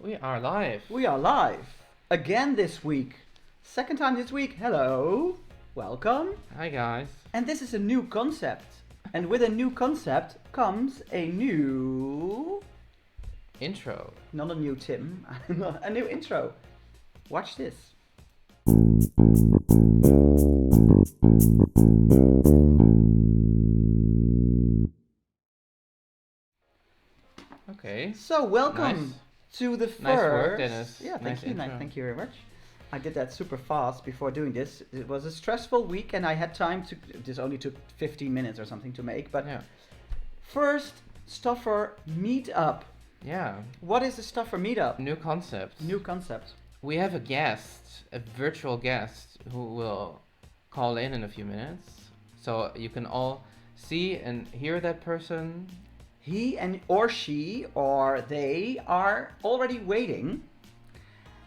We are live. We are live again this week. Second time this week. Hello. Welcome. Hi guys. And this is a new concept. And with a new concept comes a new... Intro. Not a new Tim. A new intro. Watch this. Okay. So welcome Nice. to the first... Nice work, Dennis. Yeah, Nice thank you. intro. Thank you very much. I did that super fast before doing this. It was a stressful week and I had time to... This only took 15 minutes or something to make. But Yeah. first, STUFR Meetup. Yeah. What is the STUFR Meetup? New concept. New concept. We have a guest, a virtual guest, who will call in a few minutes. So you can all see and hear that person. He and or she or they are already waiting,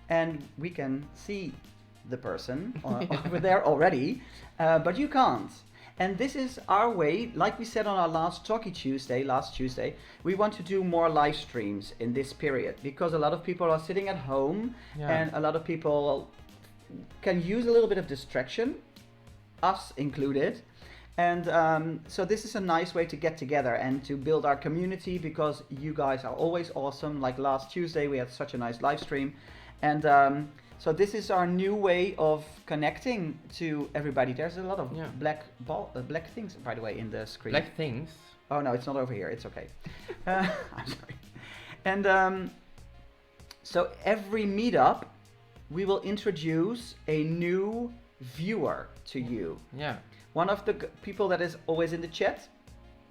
and we can see the person over there already, but you can't. And this is our way, like we said on our last last Tuesday, we want to do more live streams in this period because a lot of people are sitting at home and a lot of people can use a little bit of distraction, us included. And so this is a nice way to get together and to build our community because you guys are always awesome. Like last Tuesday we had such a nice live stream, and so this is our new way of connecting to everybody. There's a lot of black things, by the way, in the screen. Black things. Oh no, it's not over here. It's okay. I'm sorry. And so every meetup we will introduce a new viewer to you. Yeah. One of the people that is always in the chat,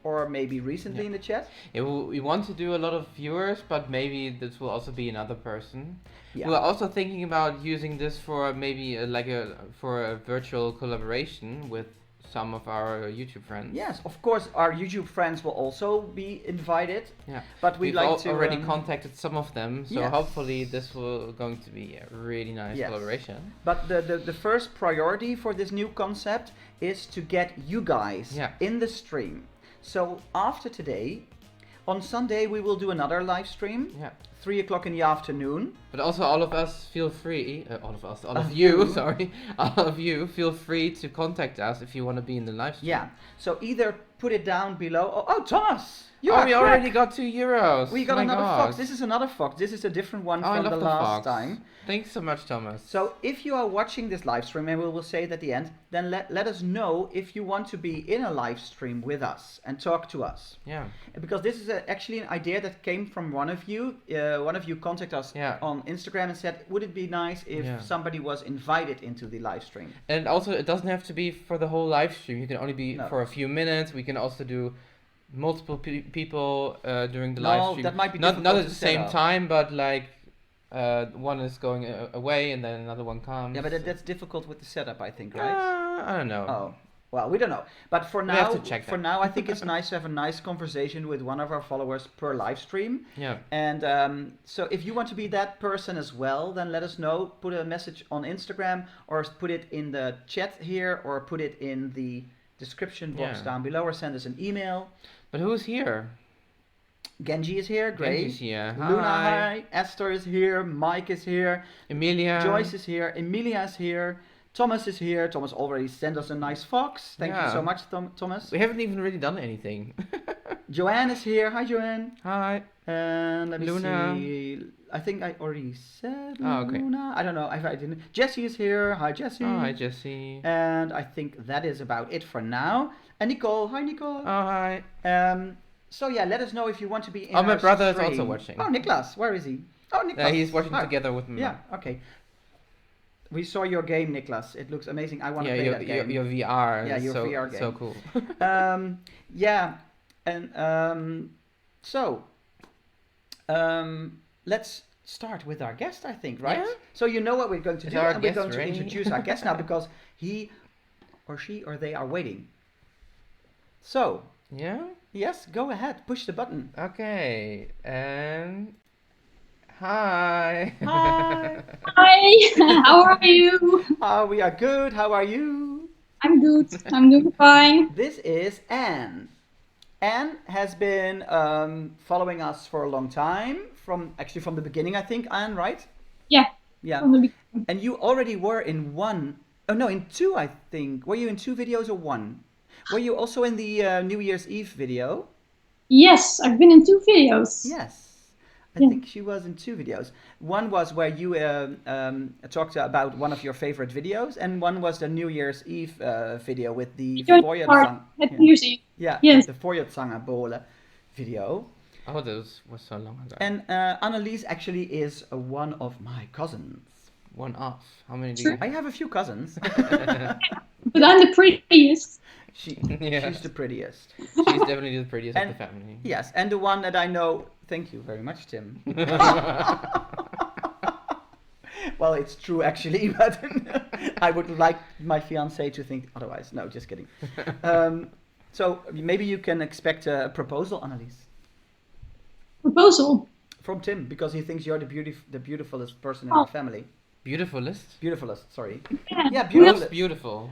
or maybe recently in the chat. Yeah, we want to do a lot of viewers, but maybe this will also be another person. Yeah. We're also thinking about using this for maybe for a virtual collaboration with some of our YouTube friends. Yes, of course, our YouTube friends will also be invited. Yeah, but we'd like to already contacted some of them, so yes. hopefully this will going to be a really nice collaboration. But the first priority for this new concept is to get you guys in the stream. So after today, on Sunday we will do another live stream. Yeah. 3 o'clock in the afternoon. But also all of us feel free, all of you, sorry, all of you feel free to contact us if you want to be in the live stream. Yeah, so either put it down below, oh Thomas! We already got €2. We got another fox. This is another fox. This is a different one from the last time. Thanks so much, Thomas. So if you are watching this live stream, and we will say it at the end, then let us know if you want to be in a live stream with us and talk to us. Yeah. Because this is actually an idea that came from one of you. One of you contacted us on Instagram and said, would it be nice if somebody was invited into the live stream? And also, it doesn't have to be for the whole live stream. You can only be for a few minutes. We can also do multiple people during the live stream. That might be not at the same up. time, but like one is going away and then another one comes. Yeah, but that's difficult with the setup, I think, right? I don't know. Oh, well, we don't know. But for now, we have to check that. I think it's nice to have a nice conversation with one of our followers per live stream. Yeah. And so if you want to be that person as well, then let us know. Put a message on Instagram or put it in the chat here or put it in the description box down below or send us an email. But who's here? Genji is here, Grace. Genji's here. Luna, hi. Esther is here. Mike is here. Emilia. Joyce is here. Emilia is here. Thomas is here. Thomas already sent us a nice fox. Thank you so much, Thomas. We haven't even really done anything. Joanne is here. Hi, Joanne. Hi. And let me Luna. see. I think I already said okay. Luna. I don't know if I didn't. Jessie is here. Hi, Jessie. Oh, hi, Jessie. And I think that is about it for now. And Nicole. Hi, Nicole. Oh, hi. So yeah, let us know if you want to be in my our brother stream. is also watching. Oh, Niklas. Where is he? Oh, Niklas. He's watching together with me. Yeah, okay. We saw your game, Niklas. It looks amazing. I want to play that game. Your VR. Yeah, your VR game. So cool. Yeah, and let's start with our guest, I think, right? Yeah. So you know what we're going to do, and we're going to introduce our guest now because he or she or they are waiting. So. Yeah? Yes, go ahead. Push the button. Okay, and hi. Hi. Hi. How are you? We are good. How are you? I'm good. I'm doing fine. This is Anne. Anne has been following us for a long time, from the beginning, I think, Anne, right? Yeah. Yeah. From the beginning. And you already were in one, oh no, in two, I think. Were you in two videos or one? Were you also in the New Year's Eve video? Yes, I've been in 2 videos. Yes. I Yeah. think she was in two videos. One was where you talked about one of your favorite videos, and one was the New Year's Eve video with the Joint part Feuerzang. at Yeah, music. yeah, Yes. the Feuerzangenbowle video. Oh, this was so long ago. And Annelies actually is one of my cousins. One off. How many do True. you I have? have a few cousins. But I'm the prettiest. Yeah. She's the prettiest. She's definitely the prettiest of And- the family. Yes, and the one that I know. Thank you very much, Tim. Well, it's true actually, but I would like my fiance to think otherwise. No, just kidding. So maybe you can expect a proposal, Annelies, Proposal. from Tim, because he thinks you're the beautifulest person in Oh. our family. Beautifulest? Beautifulest, sorry. Yeah. Yeah, What's beautifulest. beautiful?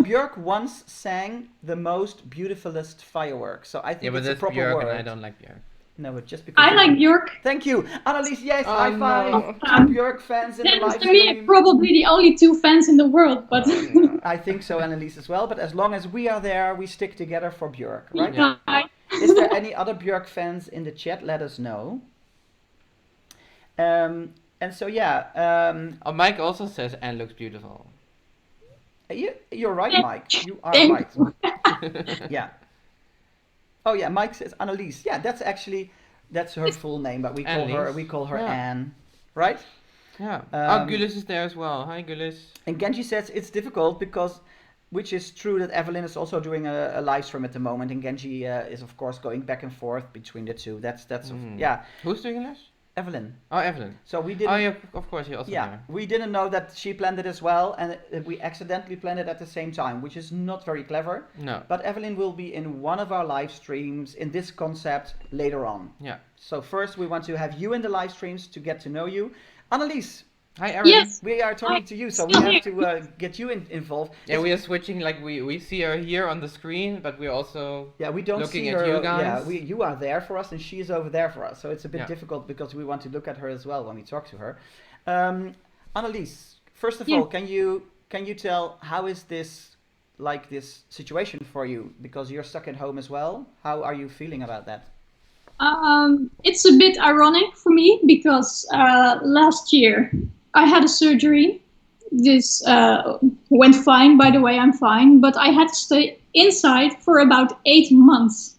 Björk once sang the most beautifulest fireworks, so I think Yeah, but it's a that's proper Björk word. and I don't like Björk. No, but just because I like Björk. Thank you, Annelies. Yes, Oh, high five. no. Two Björk fans in the live That's to me stream. probably the only 2 fans in the world, but I think so, Annelies, as well. But as long as we are there, we stick together for Björk, right? Yeah. Is there any other Björk fans in the chat? Let us know. And so yeah, Oh, Mike also says Anne looks beautiful. you're right, Yeah. Mike. You are Thank right. Yeah. Oh yeah, Mike says Annelies. Yeah, that's her full name, but we Annelies. call her Yeah. Anne, right? Yeah. Um, Oh, Gulis is there as well. Hi, Gulis. And Genji says it's difficult because, which is true, that Evelyn is also doing a live stream at the moment, and Genji is of course going back and forth between the two. That's yeah, Who's doing this? Evelyn. Oh, Evelyn. So we didn't. Oh, yeah, of course, you're also Yeah, there. we didn't know that she planned it as well, and we accidentally planned it at the same time, which is not very clever. No. But Evelyn will be in one of our live streams in this concept later on. Yeah. So first we want to have you in the live streams to get to know you. Annelies, Hi, Erin. yes. we are talking to you, so we still have here. to get you involved. Yeah, we are switching, like, we see her here on the screen, but we're also... Yeah, we don't looking see at her. you guys. Yeah, you are there for us, and she is over there for us. So it's a bit Yeah. difficult because we want to look at her as well when we talk to her. Annelies, first of Yeah. all, can you tell how is this situation for you, because you're stuck at home as well? How are you feeling about that? It's a bit ironic for me because last year I had a surgery. This went fine, by the way, I'm fine, but I had to stay inside for about 8 months.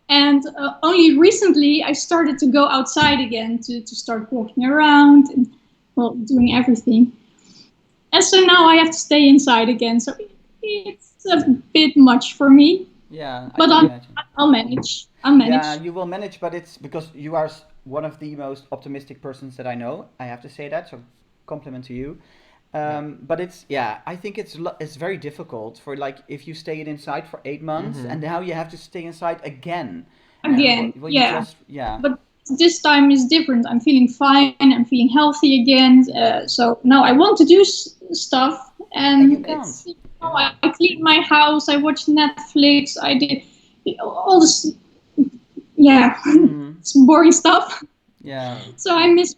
And only recently I started to go outside again to start walking around and, well, doing everything. And so now I have to stay inside again. So it's a bit much for me, Yeah, but I can imagine. I'll manage. I'll manage. Yeah, you will manage, but it's because you are one of the most optimistic persons that I know. I have to say that, so compliment to you. But I think it's very difficult for, like, if you stayed inside for 8 months and now you have to stay inside again. Again, Well, you yeah. just, yeah. But this time is different. I'm feeling fine. I'm feeling healthy again. So now I want to do stuff, And you and can't. it's, I cleaned my house. I watched Netflix. I did all this. Yeah, it's boring stuff. Yeah. So I miss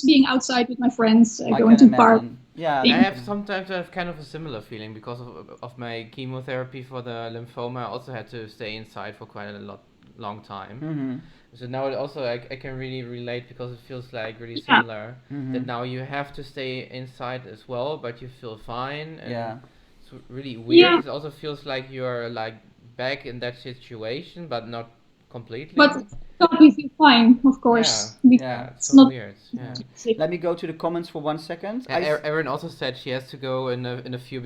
being outside with my friends, I going to can park. imagine. Yeah. Yeah. I have sometimes I have kind of a similar feeling because of my chemotherapy for the lymphoma. I also had to stay inside for quite a long time. Mm-hmm. So now it also I can really relate because it feels like really Yeah. similar. That now you have to stay inside as well, but you feel fine. And Yeah. it's really weird. Yeah. It also feels like you're like back in that situation, but not completely. But totally feel fine, of course. because Yeah. It's it's so not weird. Yeah. sick. Let me go to the comments for 1 second. Erin also said she has to go in a few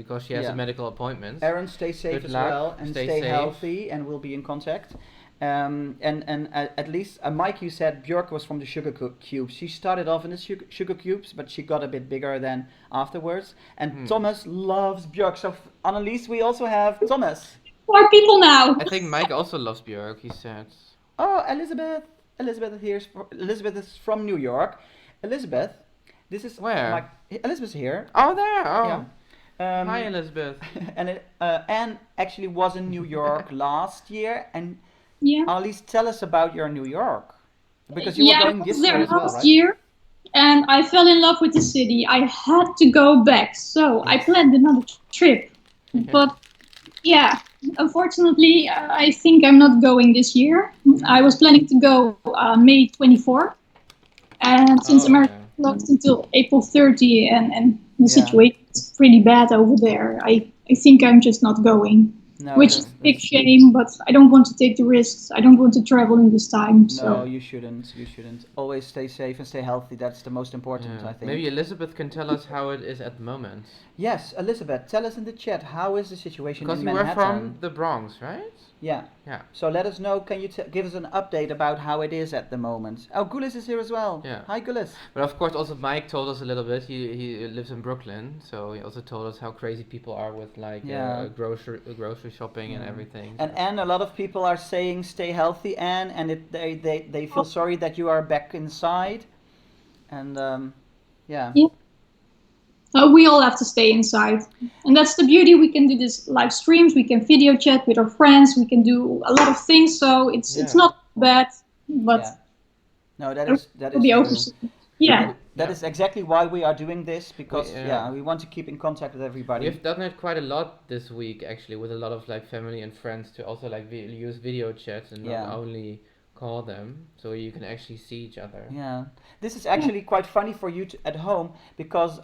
because she has Yeah. a medical appointment. Aaron, stay safe Good as luck, well, and stay stay safe. healthy, and we'll be in contact. And at least, Mike, you said Björk was from the sugar cubes. She started off in the sugar cubes, but she got a bit bigger than afterwards. And Thomas loves Björk. So, Annelies, we also have Thomas. 4 people now. I think Mike also loves Björk, he said. Oh, Elizabeth. Elizabeth is from New York. Elizabeth, this is Where? Elizabeth's here. Oh, there! Oh. Yeah. Hi, Elizabeth. And Anne actually was in New York last year, and Yeah. Alice, tell us about your New York. Because you were Yeah, I going was this year there as well, last right? year and I fell in love with the city. I had to go back, so I Yes. planned another trip. Yeah. But yeah, unfortunately, I think I'm not going this year. I was planning to go May 24, and since Oh America yeah. closed until April 30, and the Yeah. situation is pretty bad over there, I think I'm just not going. No, Which is Yeah. a big shame, but I don't want to take the risks. I don't want to travel in this time, no, so. you shouldn't. You shouldn't. Always stay safe and stay healthy. That's the most important, Yeah. I think. Maybe Elizabeth can tell us how it is at the moment. Yes, Elizabeth, tell us in the chat, how is the situation Because in you were from Manhattan? the Bronx, right? Yeah. Yeah. So let us know. Can you give us an update about how it is at the moment? Oh, Gulis is here as well. Yeah. Hi, Gulis. But of course, also Mike told us a little bit. He lives in Brooklyn, so he also told us how crazy people are with like Yeah. grocery shopping and Yeah. everything. And so- Anne, a lot of people are saying stay healthy, Anne, and they feel sorry that you are back inside. And yeah. Yeah. We all have to stay inside. And that's the beauty. We can do this live streams, we can video chat with our friends, we can do a lot of things. So it's Yeah. not bad, but Yeah. No, that it that will is be over true. soon. Yeah. That Yeah. is exactly why we are doing this because We, yeah, we want to keep in contact with everybody. We've done it quite a lot this week actually, with a lot of like family and friends to also like use video chat and Yeah. not only call them, so you can actually see each other. Yeah, this is actually quite funny for you at home because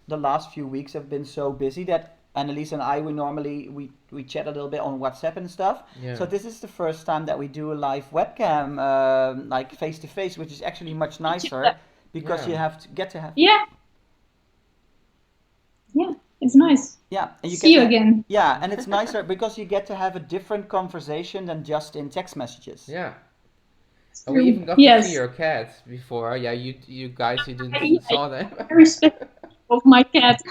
the last few weeks have been so busy that Annelies and I we chat a little bit on WhatsApp and stuff. Yeah. So this is the first time that we do a live webcam like face to face, which is actually much nicer because you Yeah. have to get to have Yeah. Yeah. It's nice. yeah, and you See get you to again. yeah, and it's nicer because you get to have a different conversation than just in text messages. Yeah. It's And we true. even got to see Yes. your cats before. Yeah, you guys who didn't I saw them. very respect of my cat.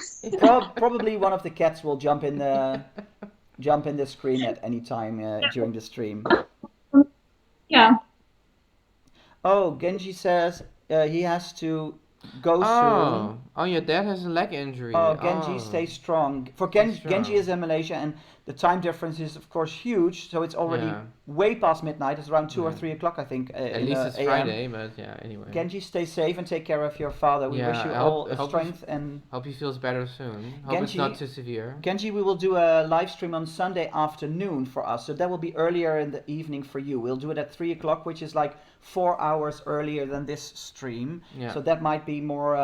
Probably one of the cats will jump in the screen at any time during the stream. Yeah. Oh, Genji says he has to go soon. Oh, your dad has a leg injury. Oh, Genji, Oh, stay strong. For stay Genji strong. is in Malaysia, and the time difference is of course huge. So it's already Yeah. way past midnight. It's around 2 or Yeah. 3 o'clock, I think. At in least the it's AM. Friday, but yeah. Anyway. Genji, stay safe and take care of your father. We wish Yeah, you I all hope strength and. hope he feels better soon. Hope it's Genji, not too severe. Genji, we will do a live stream on Sunday afternoon for us, so that will be earlier in the evening for you. We'll do it at 3 o'clock, which is like 4 hours earlier than this stream. Yeah. So that might be more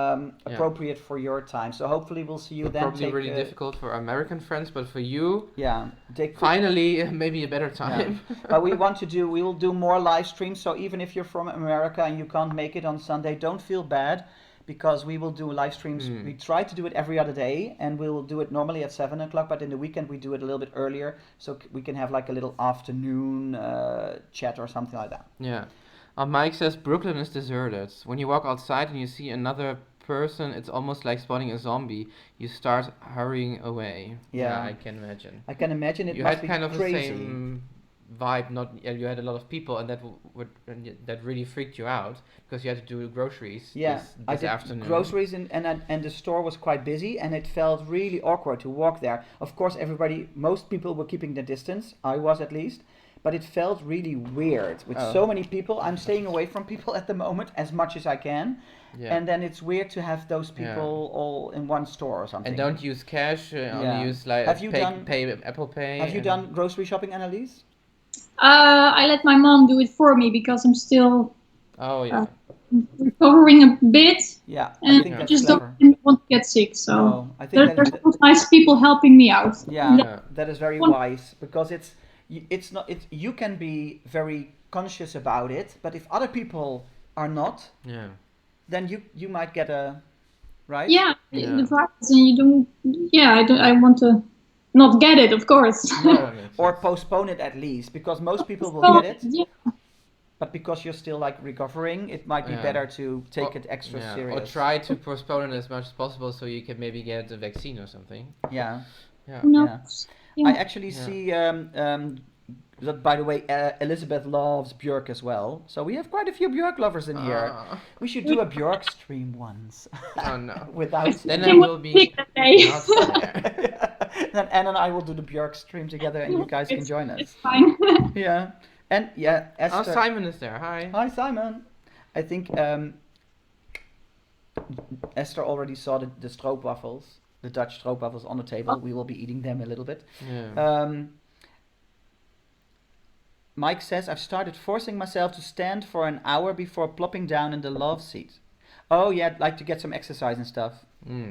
appropriate for your time. So hopefully we'll see you then. Probably really difficult for American friends, but for you, Yeah, finally, maybe a better time. but we will do more live streams. So even if you're from America and you can't make it on Sunday, don't feel bad. Because we will do live streams. We try to do it every other day, and we will do it normally at 7 o'clock. But in the weekend, we do it a little bit earlier, so we can have like a little afternoon chat or something like that. Yeah. Mike says Brooklyn is deserted. When you walk outside and you see another person, it's almost like spotting a zombie. You start hurrying away. Yeah. I can imagine. I can imagine it You must had be kind of crazy. the same vibe. Not you had a lot of people, and that really freaked you out because you had to do groceries. Yeah, I this did afternoon. groceries and the store was quite busy, and it felt really awkward to walk there. Of course, most people were keeping their distance. I was at least. But it felt really weird with so many people. I'm staying away from people at the moment as much as I can. Yeah. And then it's weird to have those people all in one store or something. And don't use cash. Yeah. Only use like Have you pay Apple Pay. Have you and- done grocery shopping, Annelies? I let my mom do it for me because I'm still Oh yeah. recovering a bit, Yeah, I and think I that's just clever. don't want to get sick. So No, I think there's that, some nice people helping me out. yeah, Yeah. that is very wise because it's not you can be very conscious about it, but if other people are not, Yeah. then you might get a right. Yeah, Yeah. the virus, and you don't. Yeah, I want to not get it, of course. Yeah, that makes Or sense. postpone it at least because most people will So, get it, yeah, but because you're still like recovering, it might be Yeah. better to take Or- it extra yeah, serious. Or try to postpone it as much as possible so you can maybe get a vaccine or something. Yeah. Yeah. who knows? I Yeah. actually Yeah. see that, by the way, Elizabeth loves Björk as well. So we have quite a few Björk lovers in here. Ah. We should do a Björk stream once. Oh no. Without. Then Kim I was will be sick that day. not there. Then Anne and I will do the Björk stream together and you guys can join us. It's fine. Yeah. And yeah, Oh, Esther. Simon is there. Hi. Hi, Simon. I think Esther already saw the stroopwafels, the Dutch stroopwafels on the table. We will be eating them a little bit. Yeah. Mike says, I've started forcing myself to stand for an hour before plopping down in the love seat. Oh, yeah, like to get some exercise and stuff.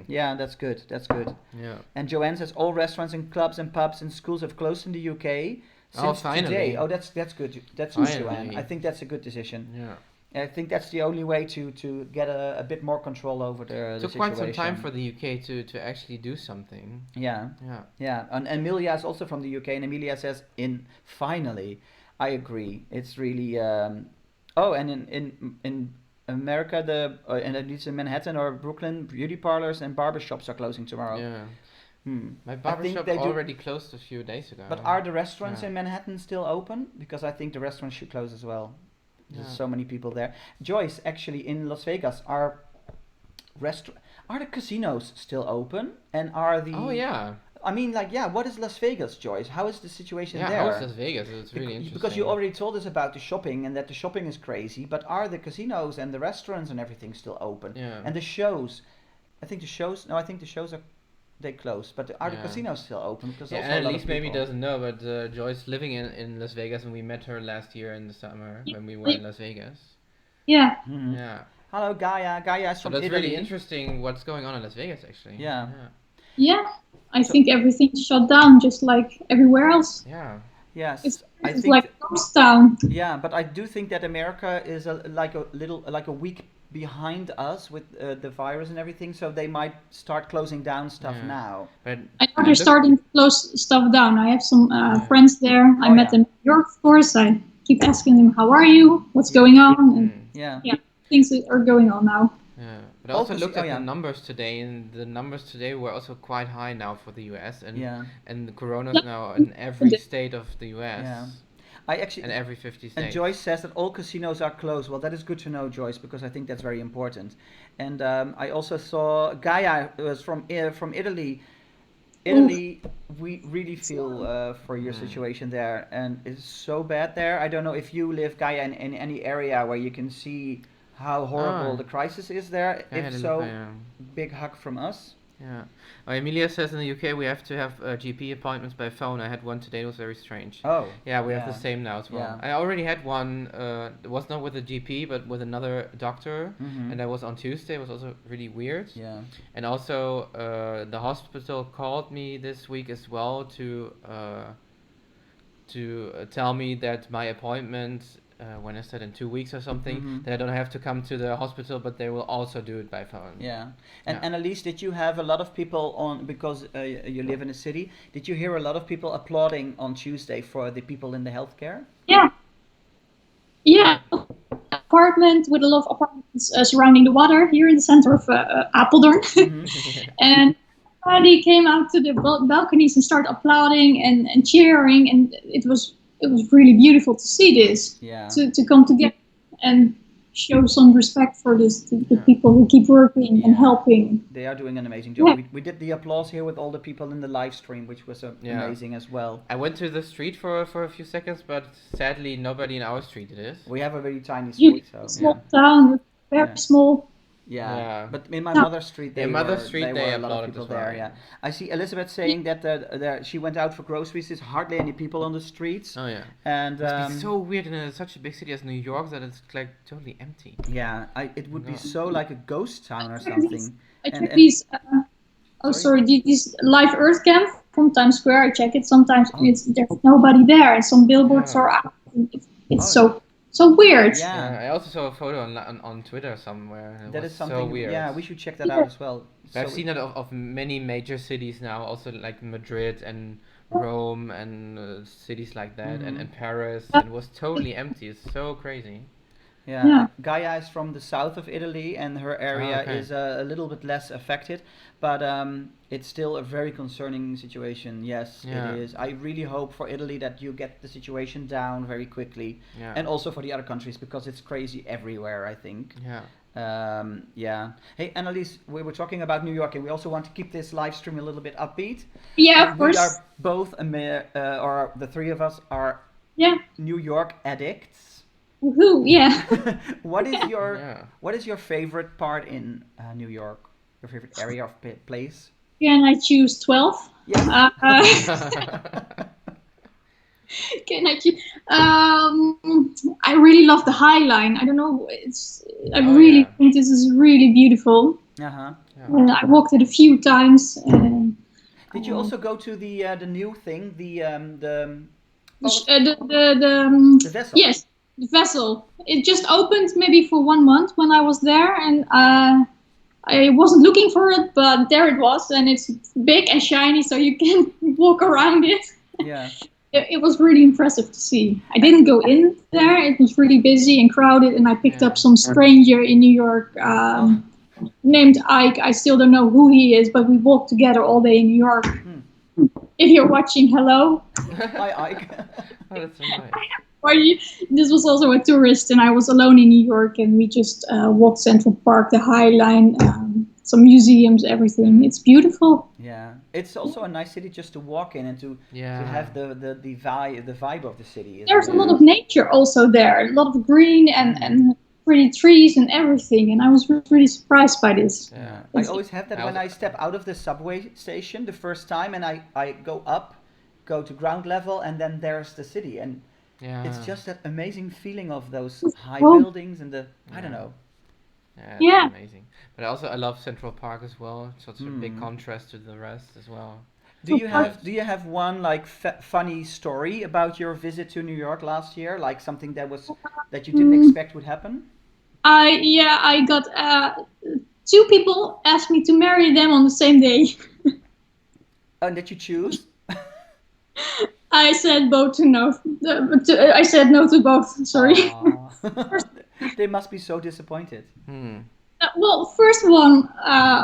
Yeah, that's good. That's good. Yeah. And Joanne says, all restaurants and clubs and pubs and schools have closed in the UK since finally. today. Oh, that's good. That's good, Joanne. I think that's a good decision. Yeah. I think that's the only way to get a bit more control over the It took situation. quite some time for the UK to actually do something. Yeah. Yeah. Yeah. And Emilia is also from the UK, and Emilia says, finally, I agree. It's really. And in America, and at least in Manhattan or Brooklyn, beauty parlors and barbershops are closing tomorrow. Yeah. My I think barbershop they do- already closed a few days ago. But are the restaurants Yeah. in Manhattan still open? Because I think the restaurants should close as well. There's Yeah. so many people there. Joyce, actually in Las Vegas, are the casinos still open? And are the Oh yeah. I mean, like, yeah, what is Las Vegas, Joyce? How is the situation Yeah. there? How is Las Vegas? It's really interesting. Because you already told us about the shopping and that the shopping is crazy, but are the casinos and the restaurants and everything still open? Yeah. And the shows, I think the shows are they closed, but are the Yeah. casinos still open? Because Yeah, also and a lot Annalise of maybe people- doesn't know, but Joy's living in Las Vegas, and we met her last year in the summer Yeah. when we were in Las Vegas. Yeah. Mhm. Yeah. Hello, Gaia. Gaia is So from that's Italy. really interesting what's going on in Las Vegas, actually. Yeah. Yeah. I think everything's shut down just like everywhere else. Yeah. Yes, It's I think. like a ghost town. Yeah, but I do think that America is like a week behind us with the virus and everything, so they might start closing down stuff Yeah. now. But I know they're starting to close stuff down. I have some friends there. I Oh, met yeah. them in New York, of course. I keep asking them, how are you? What's going on? And Yeah. things that are going on now. Yeah, but I also Focus- looked oh, at yeah. the numbers today, and the numbers today were also quite high now for the US, and Yeah. and the corona's now in every state of the US, Yeah. I actually and every 50 And states. Joyce says that all casinos are closed. Well, that is good to know, Joyce, because I think that's very important. And I also saw Gaia was from Italy. Italy, we really feel for your situation there, and it's so bad there. I don't know if you live, Gaia, in any area where you can see how horrible Ah. the crisis is there. Yeah, If so, yeah. big hug from us. Yeah. Emilia says in the UK we have to have GP appointments by phone. I had one today. It was very strange. Oh. Yeah, we have the same now as well. Yeah. I already had one. It was not with a GP, but with another doctor, Mhm. and that was on Tuesday. It was also really weird. Yeah. And also, the hospital called me this week as well to tell me that my appointment, when I said in 2 weeks or something, Mhm. that I don't have to come to the hospital, but they will also do it by phone. Yeah. And Yeah. Annalise, did you have a lot of people on, because you live in a city, did you hear a lot of people applauding on Tuesday for the people in the healthcare? Yeah. Yeah. Apartment with a lot of apartments surrounding the water here in the center of Apeldoorn. And everybody came out to the balconies and started applauding and cheering, and it was really beautiful to see this, Yeah. to come together and show some respect for this to the people who keep working and Yeah. helping. They are doing an amazing job. Yeah. We did the applause here with all the people in the live stream, which was Yeah. amazing as well. I went to the street for a few seconds, but sadly nobody in our street did it. We have a very tiny Really street, so small town, very Yeah. small. yeah. Yeah. But in my Yeah. mother's street, Yeah, Mother's Street, there they were a lot of applauded people as well, there. yeah. Yeah. I see Elizabeth saying that she went out for groceries. There's hardly any people on the streets, Oh yeah. and It's so weird in such a big city as New York that it's like totally empty. yeah, it would be No. so like a ghost town or I checked something. these- I And- check and- these. These live Earth camp from Times Square. I check it. Sometimes Oh. there's nobody there, and some billboards Yeah. are out. It's Oh, so weird. Yeah. Yeah, I also saw a photo on Twitter somewhere. And it That was is something. so weird. Yeah, we should check that out as well. I've So- seen it of many major cities now, also like Madrid and Rome and cities like that, Mhm. and Paris. And it was totally empty. It's so crazy. Yeah. Yeah. Gaia is from the south of Italy, and her area okay. is a little bit less affected, but it's still a very concerning situation. Yes, Yeah. it is. I really hope for Italy that you get the situation down very quickly, Yeah. and also for the other countries, because it's crazy everywhere, I think. Yeah. Yeah. Hey, Annalise, we were talking about New York, and we also want to keep this live stream a little bit upbeat. Yeah, And of we course. are both, or the three of us are Yeah. New York addicts. Woohoo! Yeah. What is your Yeah. what is your favorite part in New York? Your favorite area of place? Can I choose 12? Yes. Can I choose? I really love the High Line. I don't know. I Oh really yeah. think this is really beautiful. Uh-huh. Yeah. I walked it a few times. Did you also go to the new thing, The, what sh- was uh, the, the, the um, the vessel? yes, the vessel. It just opened maybe for 1 month when I was there, and I wasn't looking for it, but there it was, and it's big and shiny, so you can walk around it. Yeah. It was really impressive to see. I And didn't go in there; it was really busy and crowded, and I picked up Yeah. some stranger in New York oh, named Ike. I still don't know who he is, but we walked together all day in New York. hmm. If you're watching, hello. Hi Ike. Oh, that's so nice. Or this was also a tourist, and I was alone in New York, and we just walked Central Park, the High Line, some museums, everything. It's beautiful. Yeah, it's also a nice city just to walk in and to Yeah. have the vibe of the city, isn't There's a it? lot of nature also there, a lot of green and pretty trees and everything, and I was really surprised by this. Yeah, I It's, always have that I when was. I step out of the subway station the first time and I go to ground level, and then there's the city, and it's Yeah. just that amazing feeling of those high oh, buildings and I don't Yeah. know. Yeah, it's yeah. amazing. But also, I love Central Park as well. It's such a big Hmm. contrast to the rest as well. Do you have one like funny story about your visit to New York last year, like something that you didn't Mm, expect would happen? I got two people asked me to marry them on the same day. And that you choose? I said both to no. I said no to both. Sorry. Ah, they must be so disappointed. Hmm. Well, first one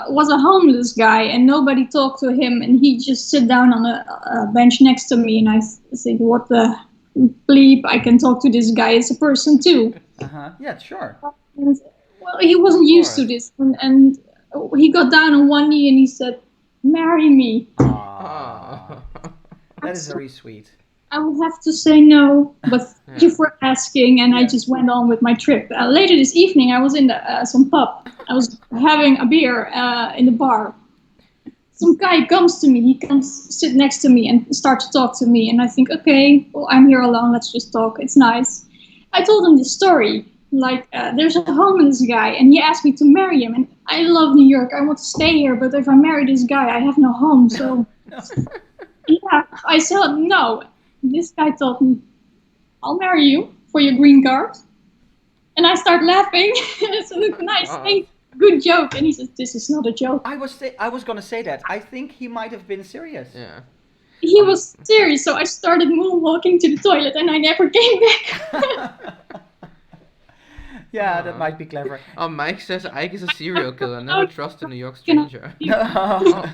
was a homeless guy, and nobody talked to him, and he just sit down on a bench next to me, and I think, what the bleep? I can talk to this guy as a person too. Uh-huh. Yeah, sure. And, well, he Of wasn't used to course. this, and he got down on one knee and he said, "Marry me." Ah, Oh. that is very sweet. I will have to say no, but thank you Yeah. for asking, and I Yeah. just went on with my trip. Later this evening, I was in some pub. I was having a beer in the bar. Some guy comes to me. He comes sit next to me and start to talk to me, and I think, okay, well, I'm here alone. Let's just talk. It's nice. I told him this story. Like, there's a homeless guy, and he asked me to marry him. And I love New York. I want to stay here, but if I marry this guy, I have no home. So No. yeah, I said no. This guy told me, "I'll marry you for your green card." And I start laughing. It's a nice Oh, thing, good joke. And he says, "This is not a joke." I was gonna say that. I think he might have been serious. yeah. He was serious, so I started moonwalking to the toilet and I never came back. Yeah, that Oh. might be clever. Oh, Mike says Ike is a serial killer. Oh, Never trust a New York you know, stranger. No.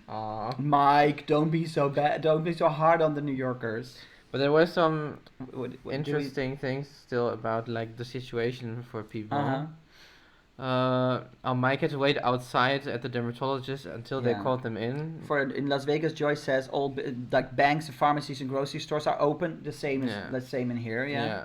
Aw. Mike, don't be so bad. Don't be so hard on the New Yorkers. But there were some What do interesting things still about like the situation for people. Uh-huh. Mike had to wait outside at the dermatologist until they Yeah. called them in. In Las Vegas, Joyce says all like banks and pharmacies and grocery stores are open. The same as Yeah. the same in here. Yeah. Yeah.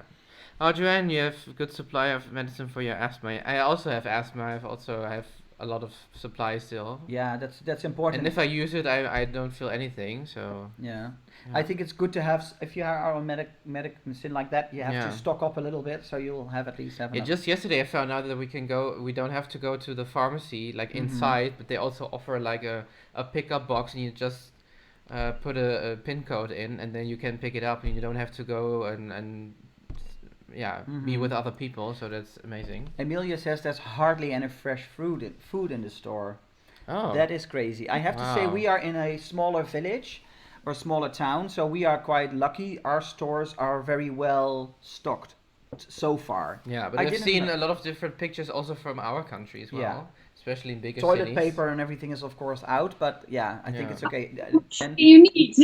Oh, Joanne, you have good supply of medicine for your asthma. I also have asthma. I have a lot of supply still. Yeah, that's important. And if I use it, I don't feel anything. So Yeah. yeah. I think it's good to have if you are on medicine like that, you have Yeah. to stock up a little bit so you'll have at least have Yeah, enough. just yesterday I found out that we don't have to go to the pharmacy like Mhm. inside, but they also offer like a pickup box, and you just put a pin code in, and then you can pick it up, and you don't have to go and be Mhm. with other people. So that's amazing. Amelia says there's hardly any fresh food in the store. Oh, That is crazy. I have to say wow. we are in a smaller village or smaller town, so we are quite lucky. Our stores are very well stocked so far. Yeah, but I I've didn't seen know- a lot of different pictures also from our country as well, Yeah. especially in bigger Toilet cities. paper and everything is of course out, but yeah, I think Yeah. it's okay. And You need.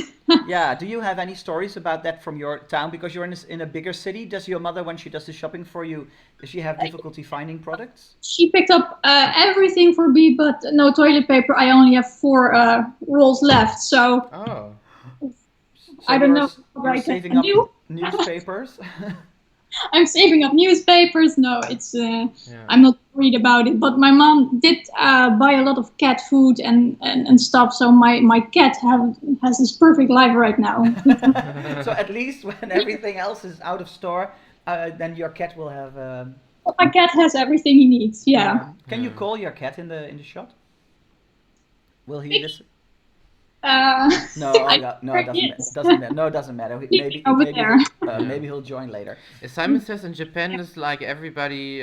yeah, do you have any stories about that from your town? Because you're in a bigger city. Does your mother, when she does the shopping for you, does she have difficulty finding products? She picked up everything for me, but no toilet paper. I only have 4 rolls left, so So I don't you're know s- what you're I saving can up. do. newspapers. I'm saving up newspapers. No, it's I'm not worried about it. But my mom did buy a lot of cat food and stuff. So my cat has this perfect life right now. So at least when everything else is out of store, then your cat will have. My cat has everything he needs. Yeah. Can you call your cat in the shot? Will he listen? No, no, it doesn't matter. No, it doesn't matter. Maybe he'll join later. Simon says in Japan it's like everybody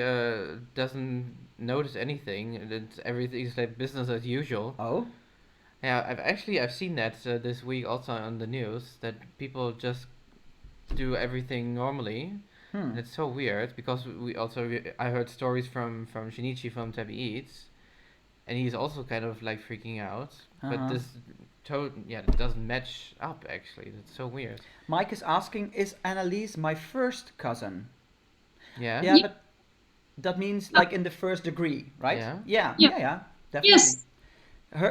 doesn't notice anything. Everything's like business as usual. Oh. Yeah, I've seen that this week also on the news that people just do everything normally. And it's so weird because I heard stories from Shinichi from Tabby Eats, and he's also kind of like freaking out. But this it doesn't match up actually. That's so weird. Mike is asking, is Annelies my first cousin? Yeah. Yeah, but that means like in the first degree, right? Yeah, definitely. Yes.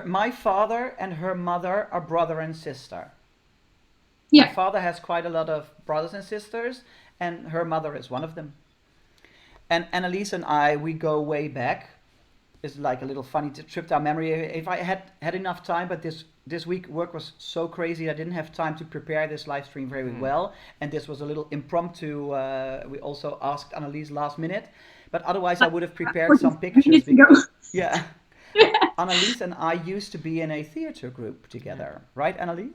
My father and her mother are brother and sister. Yeah. My father has quite a lot of brothers and sisters, and her mother is one of them. And Annelies and I, we go way back. It's like a little funny trip down memory. If I had enough time, but this week work was so crazy I didn't have time to prepare this live stream very well, and this was a little impromptu. We also asked Annelies last minute, but otherwise I would have prepared some pictures. Yeah. Annelies and I used to be in a theater group together, right, Annelies?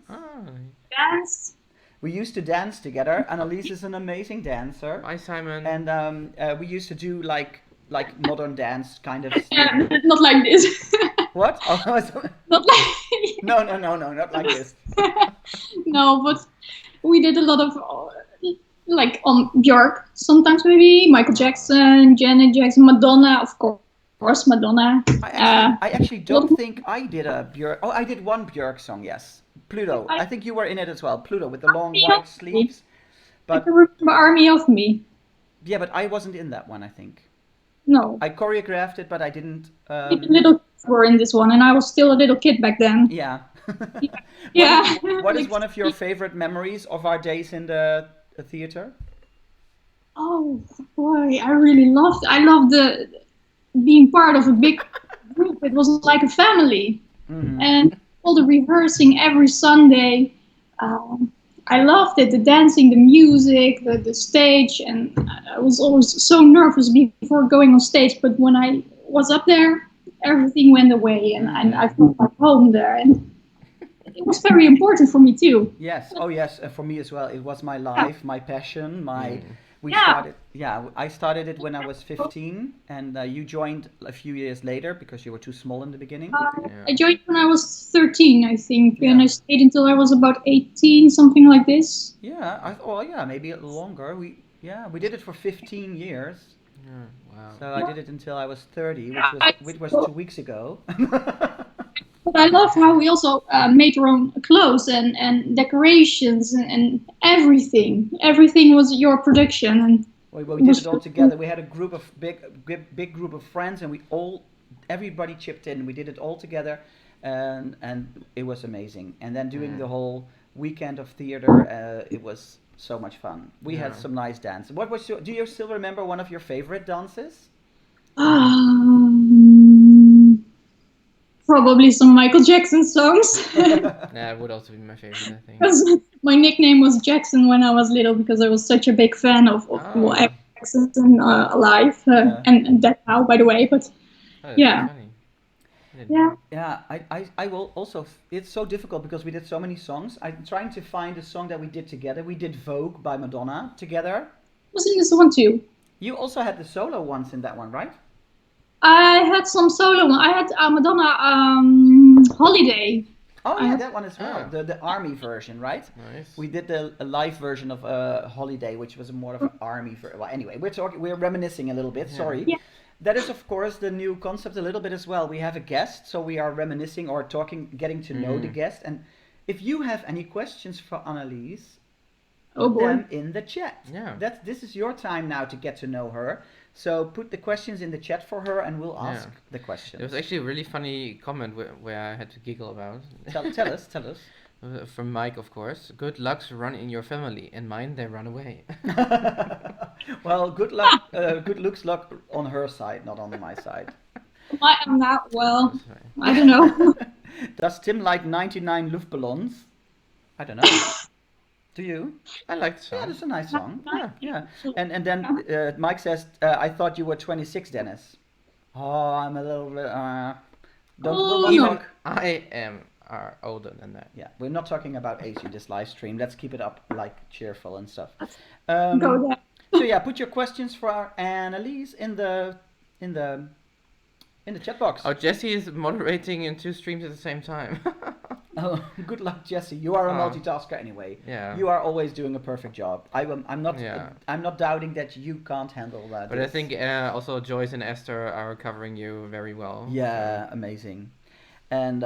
Yes. We used to dance together. Annelies is an amazing dancer. Hi, Simon. And we used to do like modern dance kind of. Yeah, not like this. What? Oh, not like. No, not like this. No, but we did a lot of like on Björk sometimes, maybe Michael Jackson, Janet Jackson, Madonna, of course, Madonna. I actually don't think I did a Björk. Oh, I did one Björk song, yes. Pluto. I think you were in it as well. Pluto with the long white sleeves. But I can remember Army of Me. Yeah, but I wasn't in that one, I think. No. I choreographed it, but I didn't. Little kids were in this one, and I was still a little kid back then. Yeah. Yeah. What is one of your favorite memories of our days in the theater? Oh boy, I loved the being part of a big group. It was like a family, and all the rehearsing every Sunday. I loved it, the dancing, the music, the stage, and I was always so nervous before going on stage, but when I was up there, everything went away, and I felt like home there, and it was very important for me too. Yes, oh yes, for me as well. It was my life, my passion, I started it when I was 15, and you joined a few years later because you were too small in the beginning. I joined when I was 13, I think, and I stayed until I was about 18, something like this. Yeah, maybe longer. We did it for 15 years. Yeah, wow. So I did it until I was 30, which was 2 weeks ago. But I love how we also made our own clothes and decorations and everything. Everything was your production. And we did it all together. We had a group of big group of friends, and everybody chipped in. We did it all together, and it was amazing. And then doing the whole weekend of theater, it was so much fun. We had some nice dances. Do you still remember one of your favorite dances? Probably some Michael Jackson songs. That would also be my favorite, I think. Because my nickname was Jackson when I was little, because I was such a big fan of Jackson alive, and that now, by the way. But yeah. Yeah. Yeah, I will also. It's so difficult because we did so many songs. I'm trying to find a song that we did together. We did Vogue by Madonna together. I was in this one too. You also had the solo ones in that one, right? I had some solo. I had Madonna Holiday. Oh yeah, that one as well. The army version, right? Nice. We did a live version of Holiday, which was more of an army version. Well, anyway, we're reminiscing a little bit. Sorry. Yeah. That is, of course, the new concept a little bit as well. We have a guest, so we are reminiscing or getting to know the guest. And if you have any questions for Annelies, put them in the chat. Yeah. This is your time now to get to know her. So put the questions in the chat for her, and we'll ask the questions. There was actually a really funny comment where I had to giggle about. Tell us. From Mike, of course. Good lucks run in your family. In mine, they run away. Well, good luck, luck on her side, not on my side. I am not well. That's right. I don't know. Does Tim like 99 Luftballons? I don't know. Do you? I like the Yeah, song. that's a nice song. Nice. Yeah. And then Mike says, I thought you were 26, Dennis. Oh, I'm a little bit. Don't Oh, we'll not Even talk. I am older than that. Yeah, we're not talking about age in this live stream. Let's keep it up, like cheerful and stuff. Go there. So yeah, put your questions for our Annelies in the chat box. Oh, Jesse is moderating in 2 streams at the same time. Oh, good luck, Jesse. You are a Oh. multitasker anyway. Yeah. You are always doing a perfect job. I'm not. Yeah. I'm not doubting that you can't handle that. But I think also Joyce and Esther are covering you very well. Yeah, amazing. And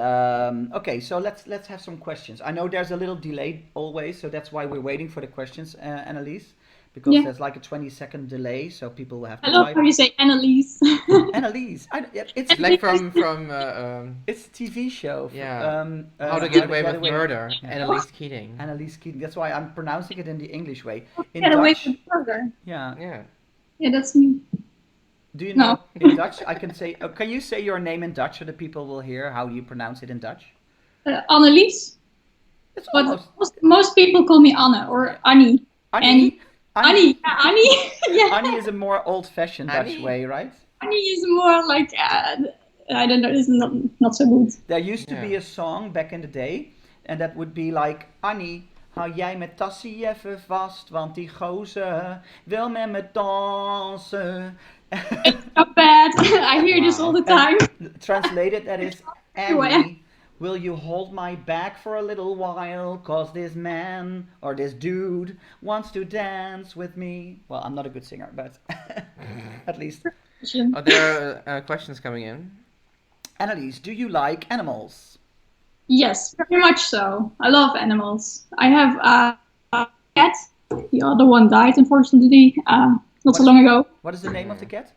okay, so let's have some questions. I know there's a little delay always, so that's why we're waiting for the questions, Annelies, because Yeah. there's like a 20-second delay, so people will have to I love type. how you say Annelies. Annelies, it's It's like from it's a TV show. Yeah. How to Get Away with Murder. Yeah. Annelies Keating. Annelies Keating. That's why I'm pronouncing it in the English way. In Get away Dutch, with burger. yeah. Yeah. Yeah, that's me. Do you No. know in Dutch? I can say. Can you say your name in Dutch so the people will hear how you pronounce it in Dutch? Annelies. It's But almost most people call me Anne or Annie. Annie. Annie. Yeah, Annie. Yeah. Annie is a more old-fashioned Dutch Annie? way, right? Annie is more like I don't know. It's not so good. There used to be Yeah. a song back in the day, and that would be like Annie. Hou jij mijn tassie even vast, want die gozer wil met me dansen. It's not bad. I hear this all the time. Translated, that is Anyway. Annie. Will you hold my back for a little while? Cause this man or this dude wants to dance with me. Well, I'm not a good singer, but at least. Oh, there are questions coming in. Annelies, do you like animals? Yes, very much so. I love animals. I have a cat. The other one died, unfortunately, not so long ago. What is the name of the cat?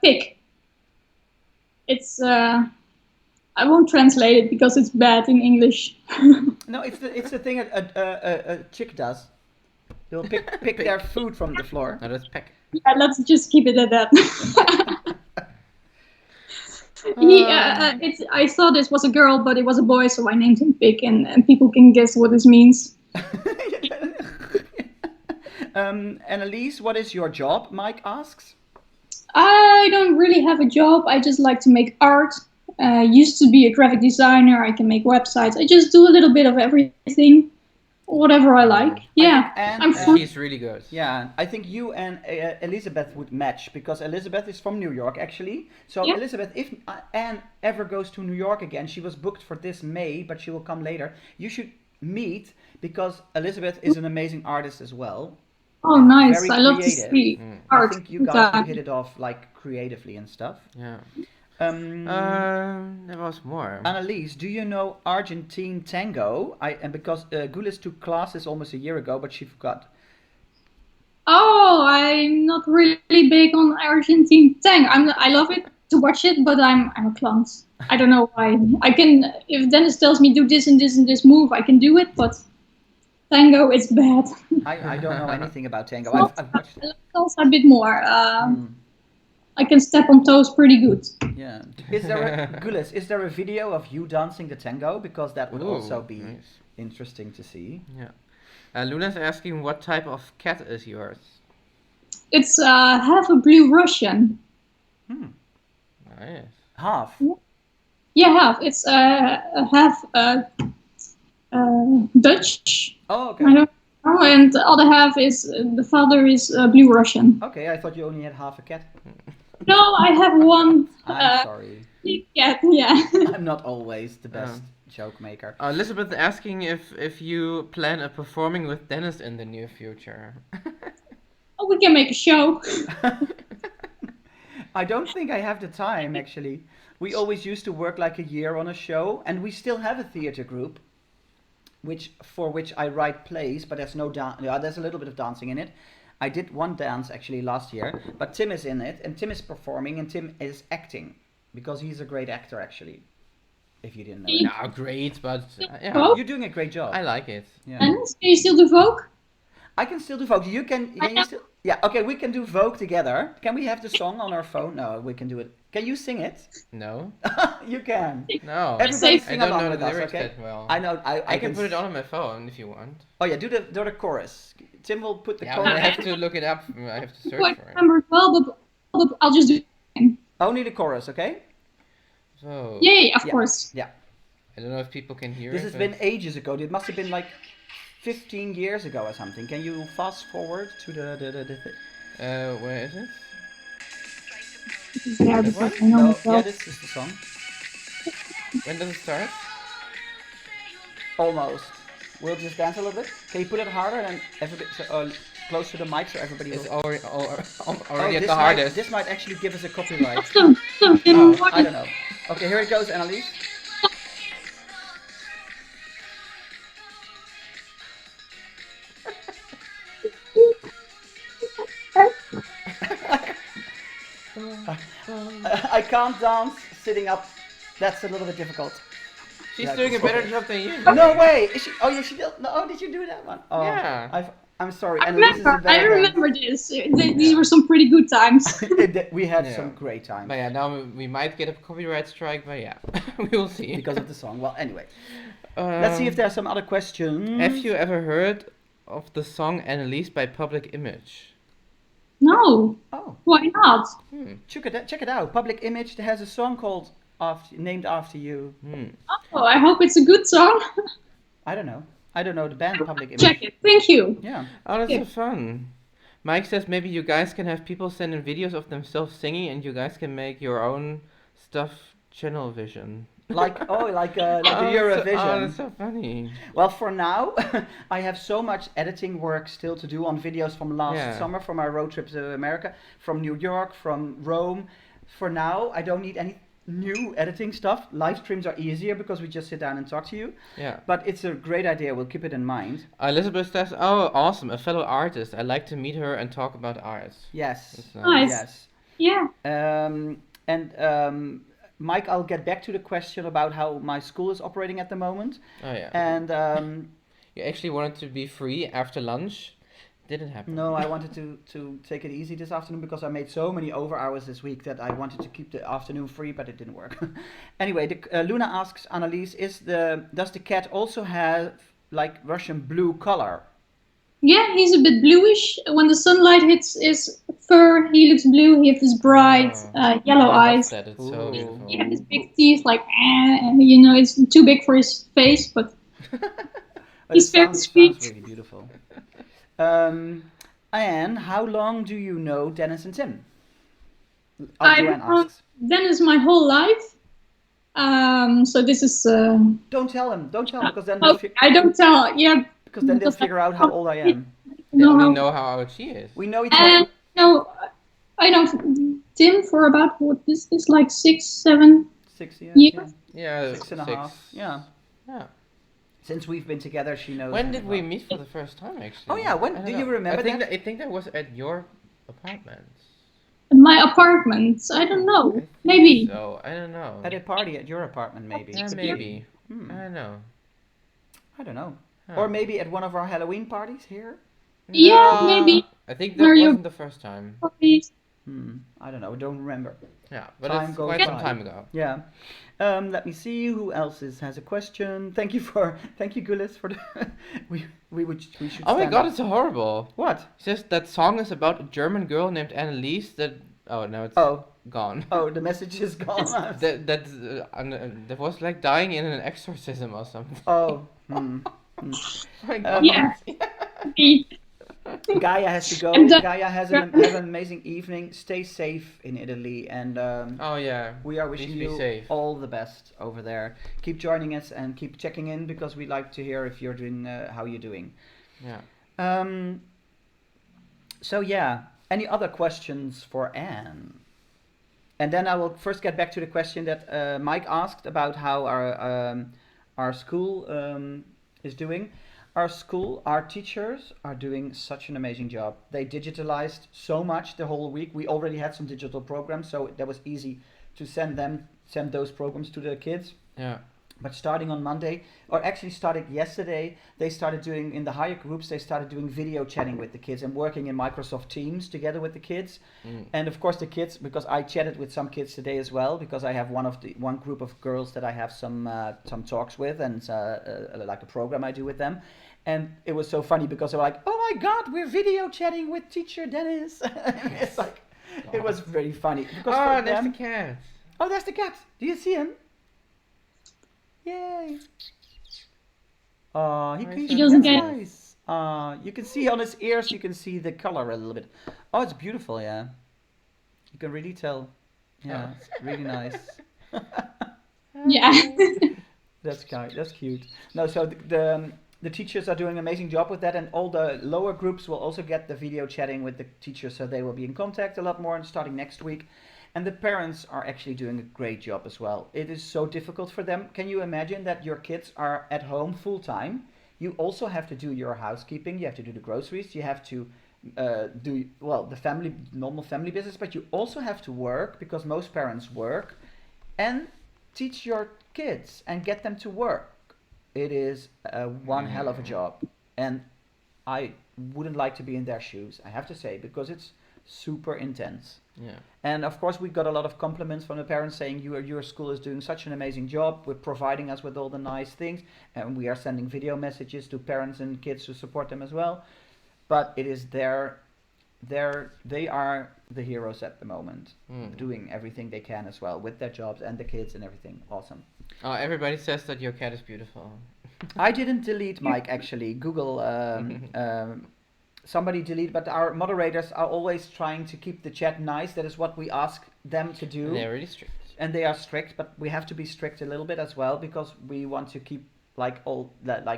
Pig. It's I won't translate it because it's bad in English. No, it's the thing a chick does. They'll pick their food from the floor. No, that's Peck. Yeah, let's just keep it at that. I thought this was a girl, but it was a boy, so I named him Pig, and people can guess what this means. Annelies, what is your job? Mike asks. I don't really have a job. I just like to make art. Used to be a graphic designer. I can make websites. I just do a little bit of everything, whatever I like. Yeah, I'm fun. She's really good. Yeah, I think you and Elizabeth would match because Elizabeth is from New York actually. So Yeah. Elizabeth, if Anne ever goes to New York again, she was booked for this May, but she will come later. You should meet because Elizabeth is an amazing artist as well. Oh, nice. Very I love to creative. see I art. think you guys would hit it off like creatively and stuff. Yeah. Um, There was more. Annelies, do you know Argentine tango? Because Gulis took classes almost a year ago, but she forgot. Oh, I'm not really big on Argentine tango. I love it to watch it, but I'm a klans. I don't know why. I can, if Dennis tells me do this and this and this move, I can do it, but tango is bad. I don't know anything about tango. I've watched it. Salsa a bit more. I can step on toes pretty good. Yeah. Is there Gulis, is there a video of you dancing the tango? Because that would also be nice. interesting to see. Yeah. Luna's asking what type of cat is yours? It's half a blue Russian. Nice. Half. Yeah, half. It's half Dutch. Oh, okay. I don't know, and the other half is the father is blue Russian. Okay, I thought you only had half a cat. No, I have one. I'm sorry. Cat. Yeah. I'm not always the best joke maker. Elizabeth asking if you plan on performing with Dennis in the near future. Oh, we can make a show. I don't think I have the time actually. We always used to work like a year on a show, and we still have a theater group, for which I write plays, but there's no there's a little bit of dancing in it. I did one dance actually last year, but Tim is in it, and Tim is performing, and Tim is acting because he's a great actor actually. if you didn't know Yeah. it. No, great, but yeah, Vogue? You're doing a great job. I like it. Yeah. And can you still do Vogue? I can still do Vogue. Can you still? Yeah. Okay, we can do Vogue together. Can we have the song on our phone? No, we can do it. Can you sing it? No, You can. no. Everybody I sing don't along know with the us, lyrics okay? that well. I know. I can put it on my phone if you want. Oh yeah, do the chorus. Tim will put the Yeah, chorus. but I have to look it up. I have to search Quite for it. remember it well, but I'll just do it again. Only the chorus, okay? So Yeah, of Yeah. course. Yeah. I don't know if people can hear This it. has been ages ago. It must have been like 15 years ago or something. Can you fast forward to the Where is it? This is there This because one? I know No, myself. yeah, this is the song. When does it start? Almost. We'll just dance a little bit. Can you put it harder and everybody close to the mic so everybody It's will... already at this the hardest. This might actually give us a copyright. So, Oh, I don't know. Okay, here it goes, Annelies. I can't dance sitting up. That's a little bit difficult. She's Yeah, doing a it's better okay. job than you. No way! Is she? Oh yeah, she did. No, oh, did you do that one? Oh, Yeah. I'm sorry. I Annelies is a remember. I better dancer. remember this. These were some pretty good times. We had Yeah. some great times But yeah, now we might get a copyright strike, but yeah, we will see. because of the song. Well, anyway, let's see if there are some other questions. Have you ever heard of the song Annelies by Public Image? No, Oh, why not? check it out. Public Image has a song called named after you. Oh, I hope it's a good song. I don't know. I don't know the band Public Image. Check it. Thank you. Yeah. Oh, that's Yeah. so fun. Mike says maybe you guys can have people send in videos of themselves singing and you guys can make your own stuff channel vision. Like the Oh, Eurovision. that's so funny. Well, for now, I have so much editing work still to do on videos from last summer, from our road trip to America, from New York, from Rome. For now, I don't need any new editing stuff. Live streams are easier because we just sit down and talk to you. Yeah. But it's a great idea. We'll keep it in mind. Elizabeth says, oh, awesome, a fellow artist. I'd like to meet her and talk about art. Yes. That's Nice. Yes. Yeah. Mike, I'll get back to the question about how my school is operating at the moment. Oh, yeah. And You actually wanted to be free after lunch. Didn't happen. no, I wanted to take it easy this afternoon because I made so many over hours this week that I wanted to keep the afternoon free, but it didn't work. Anyway, Luna asks Annelies, does the cat also have like Russian blue color? Yeah, he's a bit bluish. When the sunlight hits his fur, he looks blue. He has this bright yellow I love eyes. that. It's so Ooh. beautiful. Yeah, his big teeth, like, it's too big for his face, but But He's it very sounds sweet. really beautiful. Anne, how long do you know Dennis and Tim? I've Joanne known asks. Dennis my whole life. So this is. Don't tell him because then Oh, I don't tell. Yeah. because then they'll because I- figure out how old I am. They No, only how- know how old she is. We know each other. And no, I know Tim for about what this is like 6, 7. 6 years. Yeah. Yeah. Yeah, 6 and a half. Yeah. Yeah. Since we've been together, she knows. When me did we well. meet for the first time, actually? Oh, yeah, when- I don't do you know. remember that? I think that was at your apartment. My apartment. I don't know. I think Maybe. So, I don't know. At a party at your apartment, maybe. Yeah, maybe. Hmm. I don't know. I don't know. Huh. Or maybe at one of our Halloween parties here. Yeah, No, maybe. I think that Were you- wasn't the first time. I don't know. Don't remember. Yeah, but Time it's goes quite some by. time ago. Yeah. Let me see who else has a question. Thank you, Gulis, for the. we should. Oh my stand god, up. it's horrible. What? It says that song is about a German girl named Annelies that. Oh, now it's Oh, gone. the message is gone. That was like dying in an exorcism or something. Oh. Oh my god. Yeah. Gaia has to go. And the- Gaia have an amazing evening. Stay safe in Italy, and Oh yeah. we are wishing Please be you safe. all the best over there. Keep joining us and keep checking in because we like to hear if you're doing how you're doing. Yeah. So yeah, any other questions for Anne? And then I will first get back to the question that Mike asked about how our school is doing. Our school, our teachers are doing such an amazing job. They digitalized so much the whole week. We already had some digital programs, so that was easy to send those programs to the kids. Yeah. But starting on Monday, or actually started yesterday, they started doing, in the higher groups, they started doing video chatting with the kids and working in Microsoft Teams together with the kids. And of course the kids, because I chatted with some kids today as well, because I have one group of girls that I have some talks with, and like a program I do with them. And it was so funny because they were like, "Oh my God, we're video chatting with teacher Dennis." It's like, it was very funny. Because Oh, for there's them, the cat. oh, that's the cat. Do you see him? Yay! He doesn't that's get it. nice. You can see on his ears, you can see the color a little bit. Oh, it's beautiful, yeah. You can really tell. Yeah, it's really nice. Yeah. That's cute. No, so the teachers are doing an amazing job with that, and all the lower groups will also get the video chatting with the teachers, so they will be in contact a lot more, and starting next week. And the parents are actually doing a great job as well. It is so difficult for them. Can you imagine that your kids are at home full time? You also have to do your housekeeping. You have to do the groceries. You have to do, well, the normal family business. But you also have to work, because most parents work, and teach your kids and get them to work. It is one hell of a job. And I wouldn't like to be in their shoes, I have to say, because it's super intense. Yeah. And of course, we got a lot of compliments from the parents saying your school is doing such an amazing job with providing us with all the nice things, and we are sending video messages to parents and kids to support them as well. But it is they are the heroes at the moment, doing everything they can as well with their jobs and the kids and everything. Awesome. Everybody says that your cat is beautiful. I didn't delete Mike, actually. Google somebody delete, but our moderators are always trying to keep the chat nice. That is what we ask them to do. And they're really strict. And they are strict, but we have to be strict a little bit as well, because we want to keep like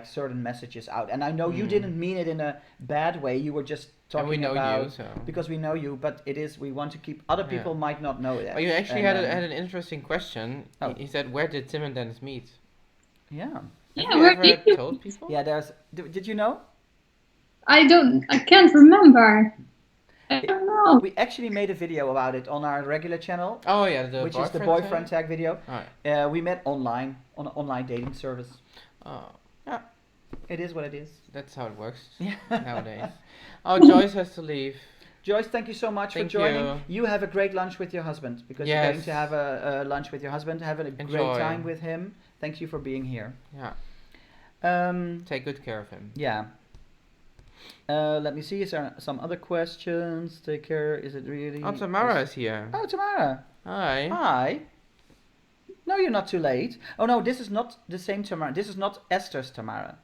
certain messages out. And I know you didn't mean it in a bad way. You were just talking and we know about you, so. because we know you, but it is, we want to keep, other people might not know that. Oh, you actually And, had an interesting question. Oh. He said, "Where did Tim and Dennis meet?" Yeah. Yeah, Have you where ever did you? told people? Yeah, did you know? I can't remember. I don't know. We actually made a video about it on our regular channel, Oh yeah, which is the boyfriend tag video. Oh, We met online on an online dating service. oh, yeah, It is what it is. that's how it works Yeah. nowadays. Oh, Joyce has to leave. Joyce, thank you so much Thank for joining. you. You have a great lunch with your husband, because you're going to have a lunch with your husband. Have a Enjoy. great time with him. Thank you for being here. Yeah, take good care of him. Yeah. Let me see. Is there some other questions? Take care. Is it really? Oh, Tamara is here. Oh, Tamara. Hi. Hi. No, you're not too late. Oh no, this is not the same Tamara. This is not Esther's Tamara.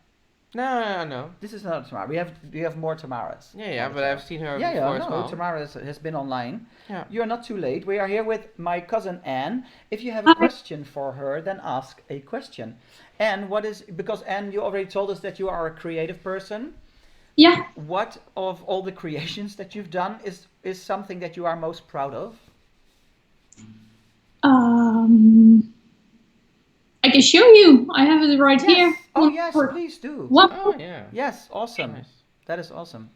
No. This is not Tamara. We have more Tamaras. Yeah, but I've seen her Yeah, before no, as well. Tamara has been online. Yeah. You're not too late. We are here with my cousin Anne. If you have a question for her, then ask a question. Anne, because Anne, you already told us that you are a creative person. Yeah. What of all the creations that you've done is something that you are most proud of? I can show you. I have it right here. Oh yes, please do. What? Oh yeah. Yes, awesome. Nice. That is awesome.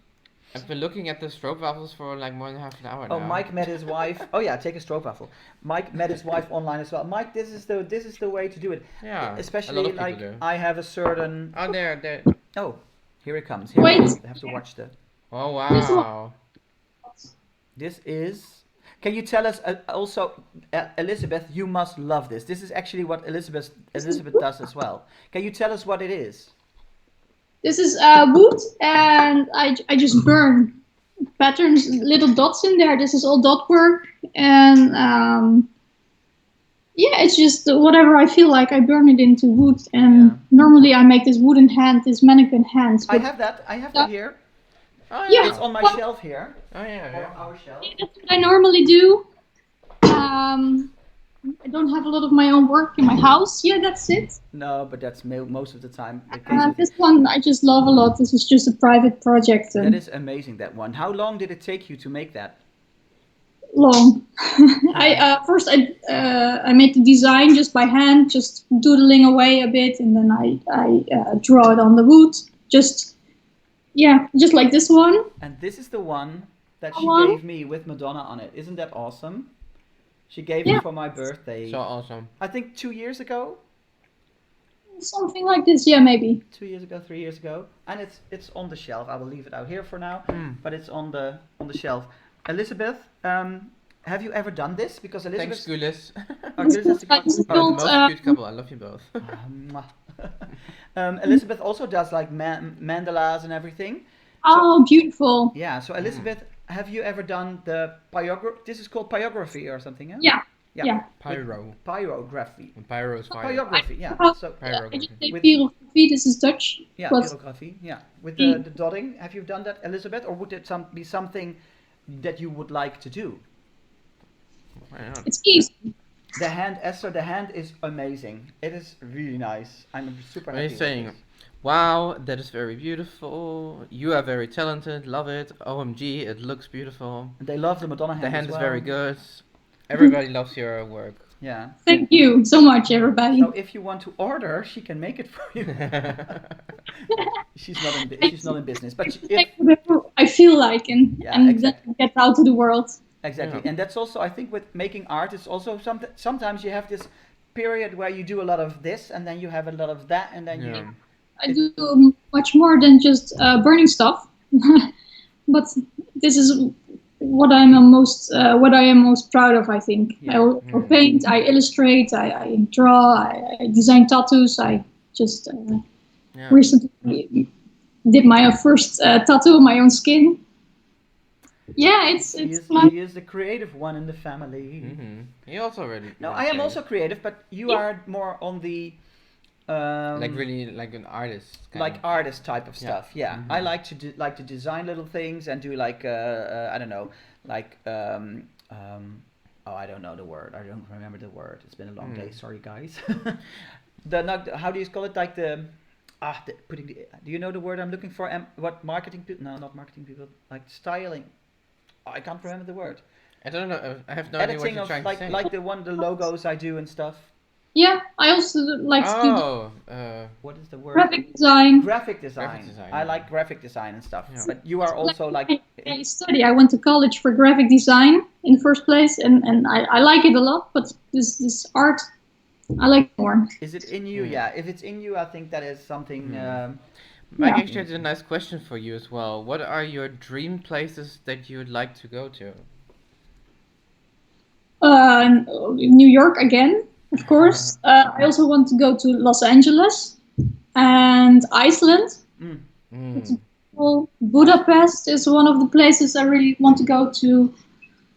I've been looking at the stroopwafels for like more than half an hour now. Oh, Mike met his wife. Oh yeah, take a stroopwafel. Mike met his wife online as well. Mike, this is the way to do it. Yeah. Especially a lot of like people do. I have a certain. Oh, there. Oh, here it comes. Here Wait. I have to watch the. Oh wow. This is. Can you tell us also, Elizabeth? You must love this. This is actually what Elizabeth does as well. Can you tell us what it is? This is wood, and I just burn patterns, little dots in there. This is all dot work, and yeah, it's just whatever I feel like. I burn it into wood, and normally I make this wooden hand, this mannequin hands. I have that here. Oh Yeah. It's on my shelf here. Oh yeah. Our shelf. That's what I normally do. I don't have a lot of my own work in my house. Yeah, that's it. No, but that's most of the time the case. This one I just love a lot. This is just a private project. That is amazing, that one. How long did it take you to make that? Long. First I made the design just by hand, just doodling away a bit, and then I draw it on the wood. Just like this one. And this is the one that she gave me with Madonna on it. Isn't that awesome? She gave it for my birthday. So awesome. I think 2 years ago. Something like this, yeah, maybe. 2 years ago, 3 years ago, and it's on the shelf. I will leave it out here for now, but it's on the shelf. Elizabeth, have you ever done this? Because Elizabeth. Thanks, Gulis. Oh, Gulis has to go. It's Oh, the called, most cute couple. I love you both. Elizabeth also does like mandalas and everything. oh, beautiful. Yeah. So Elizabeth, have you ever done the pyrography? This is called pyrography or something, huh? Yeah. Yeah. Yeah. Pyro. Pyrography. And pyro is fire. Pyrography. Yeah. Oh, So I Pyrography. just say With- pyrography, this is Dutch. yeah, but pyrography. Yeah. With the dotting, have you done that, Elizabeth, or would it be something that you would like to do? Why not? it's easy. The hand, Esther, the hand is amazing. It is really nice. I'm super What are happy. you saying? Wow, that is very beautiful. You are very talented. Love it. OMG, it looks beautiful. They love the Madonna hand. The hand as is well. very good. Everybody loves your work. Yeah. Thank you so much, everybody. So if you want to order, she can make it for you. she's not in business, but Take whatever I feel like and Yeah, and exactly. then get out to the world. exactly, Yeah. and that's also, I think, with making art, it's also sometimes you have this period where you do a lot of this, and then you have a lot of that, and then Yeah. you. I do much more than just burning stuff, but this is what I am most proud of. I think Yeah. I also paint, I illustrate, I draw, I design tattoos. I just Yeah. recently did my first tattoo on my own skin. Yeah, it's fun. He is the creative one in the family. You also already. No, I am also creative, but you are more on the. like really like an artist. Like artist type of Yeah. stuff. Yeah, I like to design little things and do like I don't know, like oh, I don't know the word. I don't remember the word. It's been a long day. Sorry, guys. How do you call it? Like putting the. Do you know the word I'm looking for? What marketing people? No, not marketing people. Like styling. Oh, I can't remember the word. I don't know. I have no idea what Editing you're of trying like to say. like the logos I do and stuff. Yeah, I also like to do Oh, What is the word? graphic design. Graphic design. Graphic design, I yeah. like graphic design and stuff. Yeah. But you are also like. I study. I went to college for graphic design in the first place, and I like it a lot. But this art, I like it more. Is it in you? Yeah. If it's in you, I think that is something. Mike Yeah. actually has a nice question for you as well. What are your dream places that you would like to go to? New York again, of course. I also want to go to Los Angeles and Iceland. Well, Budapest is one of the places I really want to go to.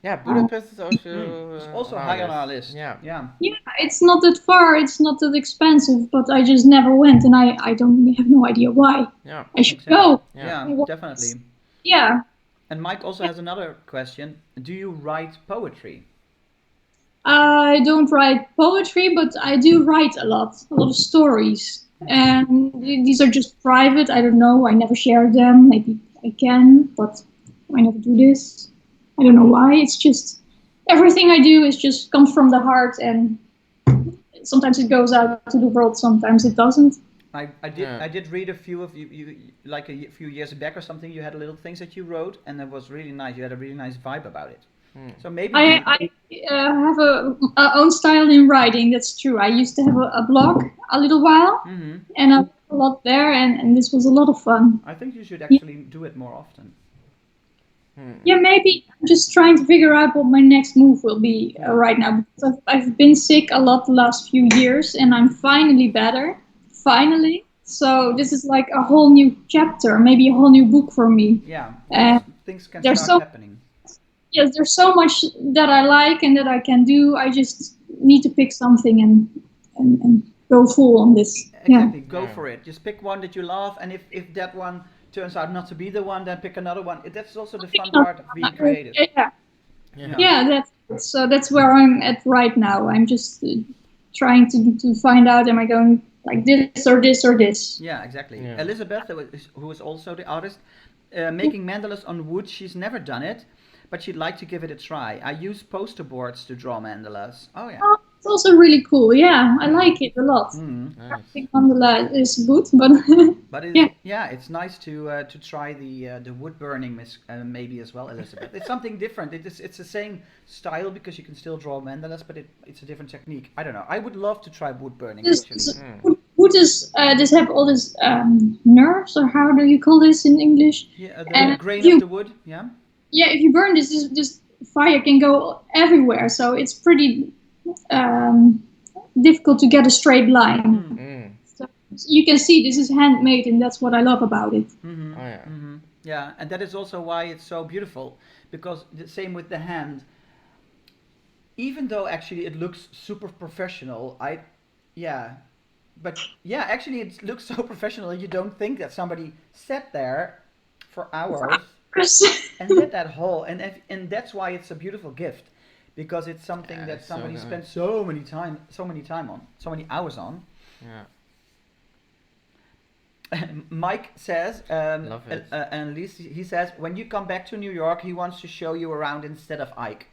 Yeah, Budapest is also It's also high on our list. Yeah. Yeah. Yeah, it's not that far, it's not that expensive, but I just never went, and I don't have no idea why. Yeah. I should Exactly. go. Yeah, Yeah. definitely. Yeah. And Mike also has another question. Do you write poetry? I don't write poetry, but I do write a lot of stories. And these are just private. I don't know. I never share them. Maybe I can, but I never do this. I don't know why. It's just everything I do is just comes from the heart, and sometimes it goes out to the world. Sometimes it doesn't. I did read a few of you like a few years back or something. You had little things that you wrote, and it was really nice. You had a really nice vibe about it. So maybe I have a own style in writing. That's true. I used to have a blog a little while, and I wrote a lot there, and this was a lot of fun. I think you should actually do it more often. Yeah, maybe I'm just trying to figure out what my next move will be right now, because I've been sick a lot the last few years, and I'm finally better. Finally. So this is like a whole new chapter, maybe a whole new book for me. Yeah, things can there's start so- happening. Yes, there's so much that I like and that I can do. I just need to pick something and go full on this. Exactly, go Yeah. for it. Just pick one that you love, and if that one turns out not to be the one, then pick another one. That's also the fun part of being creative. Yeah, that's where I'm at right now. I'm just trying to find out, am I going like this or this or this? Yeah, exactly. Yeah. Elizabeth, who is also the artist, making mandalas on wood. She's never done it, but she'd like to give it a try. I use poster boards to draw mandalas. Oh yeah. Oh, it's also really cool. Yeah, I like it a lot. Nice. I think mandala is good, but But it's nice to try the wood burning maybe as well, Elizabeth. It's something different. It's the same style because you can still draw mandalas, but it's a different technique. I don't know. I would love to try wood burning this actually. wood is just have all these nerves, or how do you call this in English? Yeah, the And grain if of you, the wood. Yeah. yeah, if you burn this fire can go everywhere. So it's pretty um, difficult to get a straight line. Mm. So you can see this is handmade, and that's what I love about it. Oh yeah. Yeah, and that is also why it's so beautiful, because the same with the hand. Even though actually it looks super professional, yeah, but yeah, actually it looks so professional. You don't think that somebody sat there for hours and did that whole, and that's why it's a beautiful gift, because it's something Yeah, that it's so somebody good. spent so many hours on. Yeah. Mike says, Love it. and at least he says, when you come back to New York, he wants to show you around instead of Ike.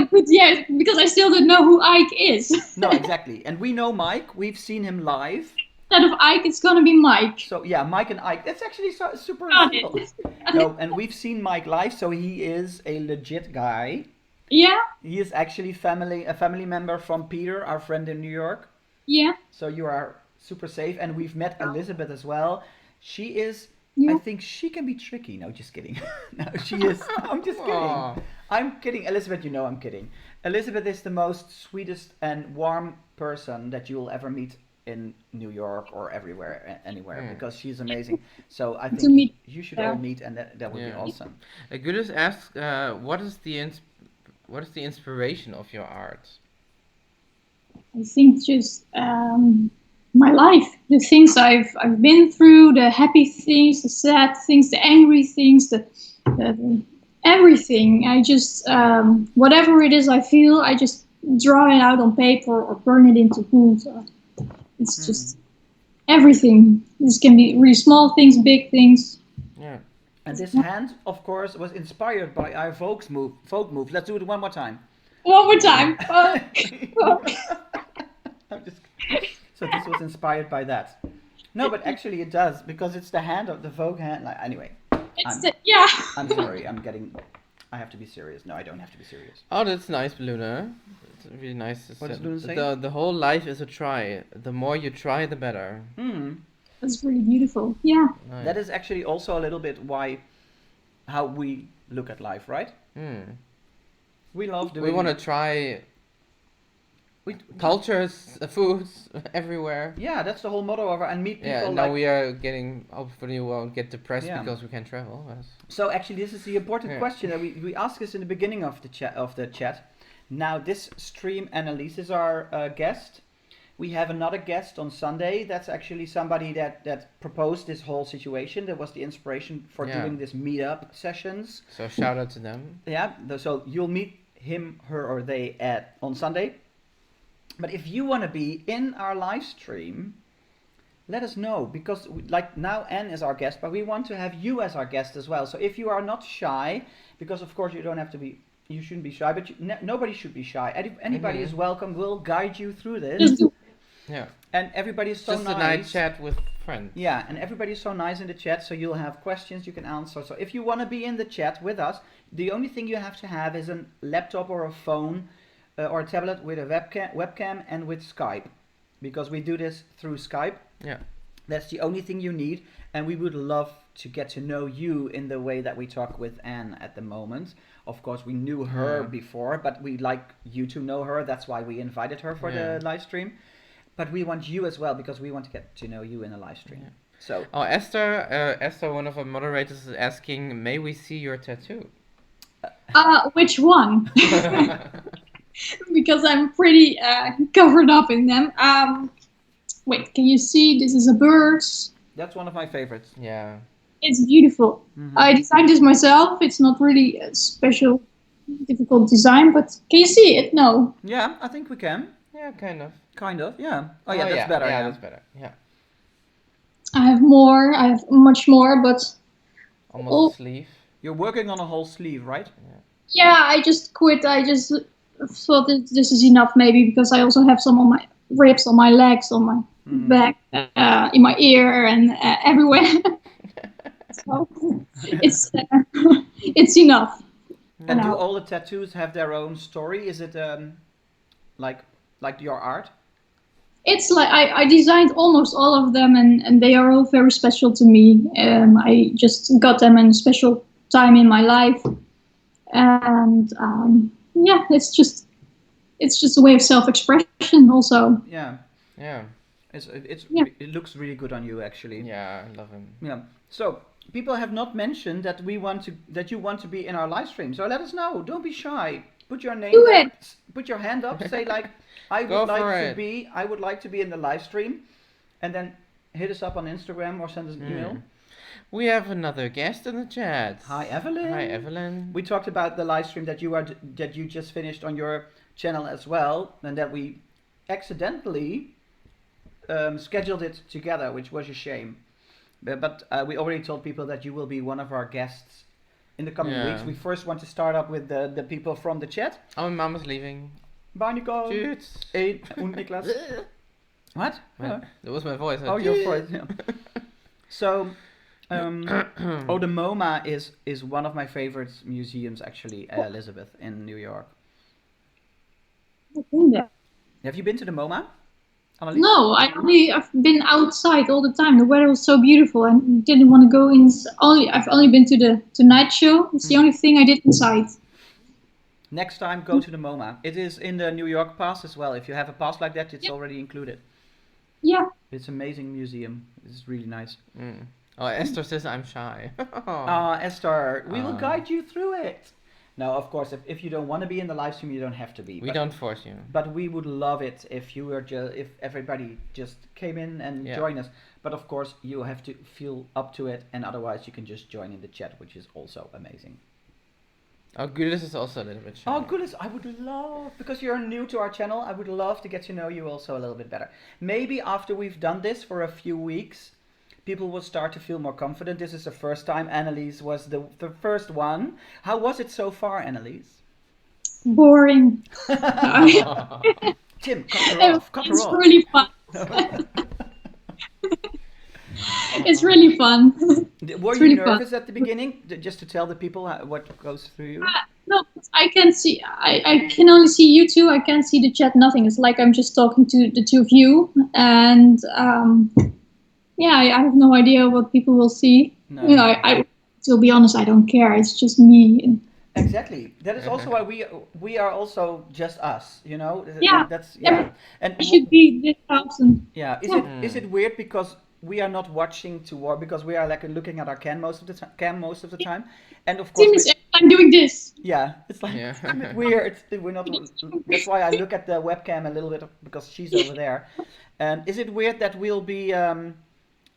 Good, yeah, because I still don't know who Ike is. No, exactly. And we know Mike. We've seen him live. Instead of Ike, it's gonna be Mike. So yeah, Mike and Ike. That's actually super Got simple. it. No, and we've seen Mike live, so he is a legit guy. Yeah, He is actually a family member from Peter, our friend in New York. yeah, So you are super safe. And we've met Elizabeth as well. She is. yeah. I think she can be tricky. No, just kidding. No, she is. I'm just kidding. Aw. I'm kidding. Elizabeth, you know I'm kidding. Elizabeth is the most sweetest and warm person that you will ever meet in New York or anywhere, because she's amazing. So I To think meet you should her. all meet, and that would be Yeah. awesome. Gudis asks, what is the inspiration of your art? I think just my life, the things I've been through, the happy things, the sad things, the angry things, the everything. I just whatever it is I feel, I just draw it out on paper or burn it into wood. It's just everything. This can be really small things, big things. Yeah. And this hand, of course, was inspired by our folk move. Let's do it one more time. One more time. I'm just, so this was inspired by that. No, but actually it does, because it's the hand of the folk hand. Like, anyway, Yeah. I'm sorry. I have to be serious. No, I don't have to be serious. Oh, that's nice, Luna. It's really nice to What does say. Luna say? The whole life is a try. The more you try, the better. That's really beautiful. Yeah. Nice. That is actually also a little bit how we look at life, right? We love doing. We want to try cultures, foods everywhere. Yeah, that's the whole motto of our, and meet people. Yeah, and now we are getting. Hopefully, we won't get depressed Yeah. because we can't travel. So actually, this is the important Yeah. question that we ask this in the beginning of the chat. Now, this stream, Annelies is our guest. We have another guest on Sunday. That's actually somebody that proposed this whole situation. That was the inspiration for Yeah. doing this meetup sessions. So shout out to them. Yeah. So you'll meet him, her, or they on Sunday. But if you want to be in our live stream, let us know, because like now Anne is our guest, but we want to have you as our guest as well. So if you are not shy, because of course you don't have to be, you shouldn't be shy, but nobody should be shy. Anybody is welcome. We'll guide you through this. Just do Yeah. And everybody is so Just nice. a night chat with friends. Yeah, and everybody is so nice in the chat, so you'll have questions you can answer. So if you want to be in the chat with us, the only thing you have to have is a laptop or a phone or a tablet with a webcam and with Skype, because we do this through Skype. Yeah. That's the only thing you need, and we would love to get to know you in the way that we talk with Anne at the moment. Of course, we knew her before, but we like you to know her. That's why we invited her for the live stream. But we want you as well, because we want to get to know you in a live stream. Yeah. So. Oh, Esther, one of our moderators, is asking, may we see your tattoo? which one? Because I'm pretty covered up in them. Wait, can you see? This is a bird. That's one of my favorites. Yeah. It's beautiful. I designed this myself. It's not really a special, difficult design, but can you see it? No. Yeah, I think we can. Yeah, kind of. Kind of, yeah. Oh yeah, that's better. Yeah, that's better. Yeah. I have more. I have much more, but Almost a sleeve. You're working on a whole sleeve, right? yeah, I just quit. I just thought that this is enough, maybe, because I also have some on my ribs, on my legs, on my back, in my ear, and everywhere. So it's enough. And do all the tattoos have their own story? Is it like your art? It's like I designed almost all of them, and they are all very special to me. I just got them in a special time in my life, and yeah, it's just a way of self-expression also. Yeah. Yeah. Yeah. It looks really good on you actually. Yeah, I love him. Yeah. So people have not mentioned that you want to be in our live stream. So let us know. Don't be shy. Put your name Do there. it. Put your hand up. Say like, I Go would like for to it. be. I would like to be in the live stream, and then hit us up on Instagram or send us an email. We have another guest in the chat. Hi Evelyn. Hi, Evelyn. We talked about the live stream that you just finished on your channel as well, and that we accidentally scheduled it together, which was a shame. But we already told people that you will be one of our guests in the coming weeks. We first want to start up with the people from the chat. Oh, my mom is leaving. Bye, Nicole. Tschüss. Und Niklas. What? That was my voice. Oh, your voice. Yeah. So, the MoMA is one of my favorite museums, actually, Elizabeth, in New York. Have you been to the MoMA? Annelies? No, I've been outside all the time. The weather was so beautiful, and didn't want to go in. I've only been to the night show. It's the only thing I did inside. Next time, go to the MoMA. It is in the New York pass as well. If you have a pass like that, it's already included. Yeah. It's an amazing museum. It's really nice. Oh, Esther says I'm shy. Esther, we will guide you through it. Now, of course, if you don't want to be in the live stream, you don't have to be. We don't force you. But we would love it if you were if everybody just came in and joined us. But of course, you have to feel up to it, and otherwise, you can just join in the chat, which is also amazing. Oh, Gudis is also a little bit shy. Oh, goodness, I would love, because you're new to our channel, I would love to get to know you also a little bit better. Maybe after we've done this for a few weeks, people will start to feel more confident. This is the first time. Annelies was the first one. How was it so far, Annelies? Boring. Tim, cut her off. Cut her It's off. really fun. It's really fun. Were you really nervous fun. at the beginning, just to tell the people what goes through you? No, I can see. I can only see you two. I can't see the chat. Nothing. It's like I'm just talking to the two of you, and yeah, I have no idea what people will see. No. You know, I to be honest, I don't care. It's just me. Exactly. That is also why we are also just us. You know. Yeah. That's yeah. And It should be this thousand. yeah. Is it weird because we are not watching because we are like looking at our cam most of the time, and of course I'm doing this. yeah, it's like it's a bit weird. We're not. That's why I look at the webcam a little bit because she's over there. And is it weird that we'll be?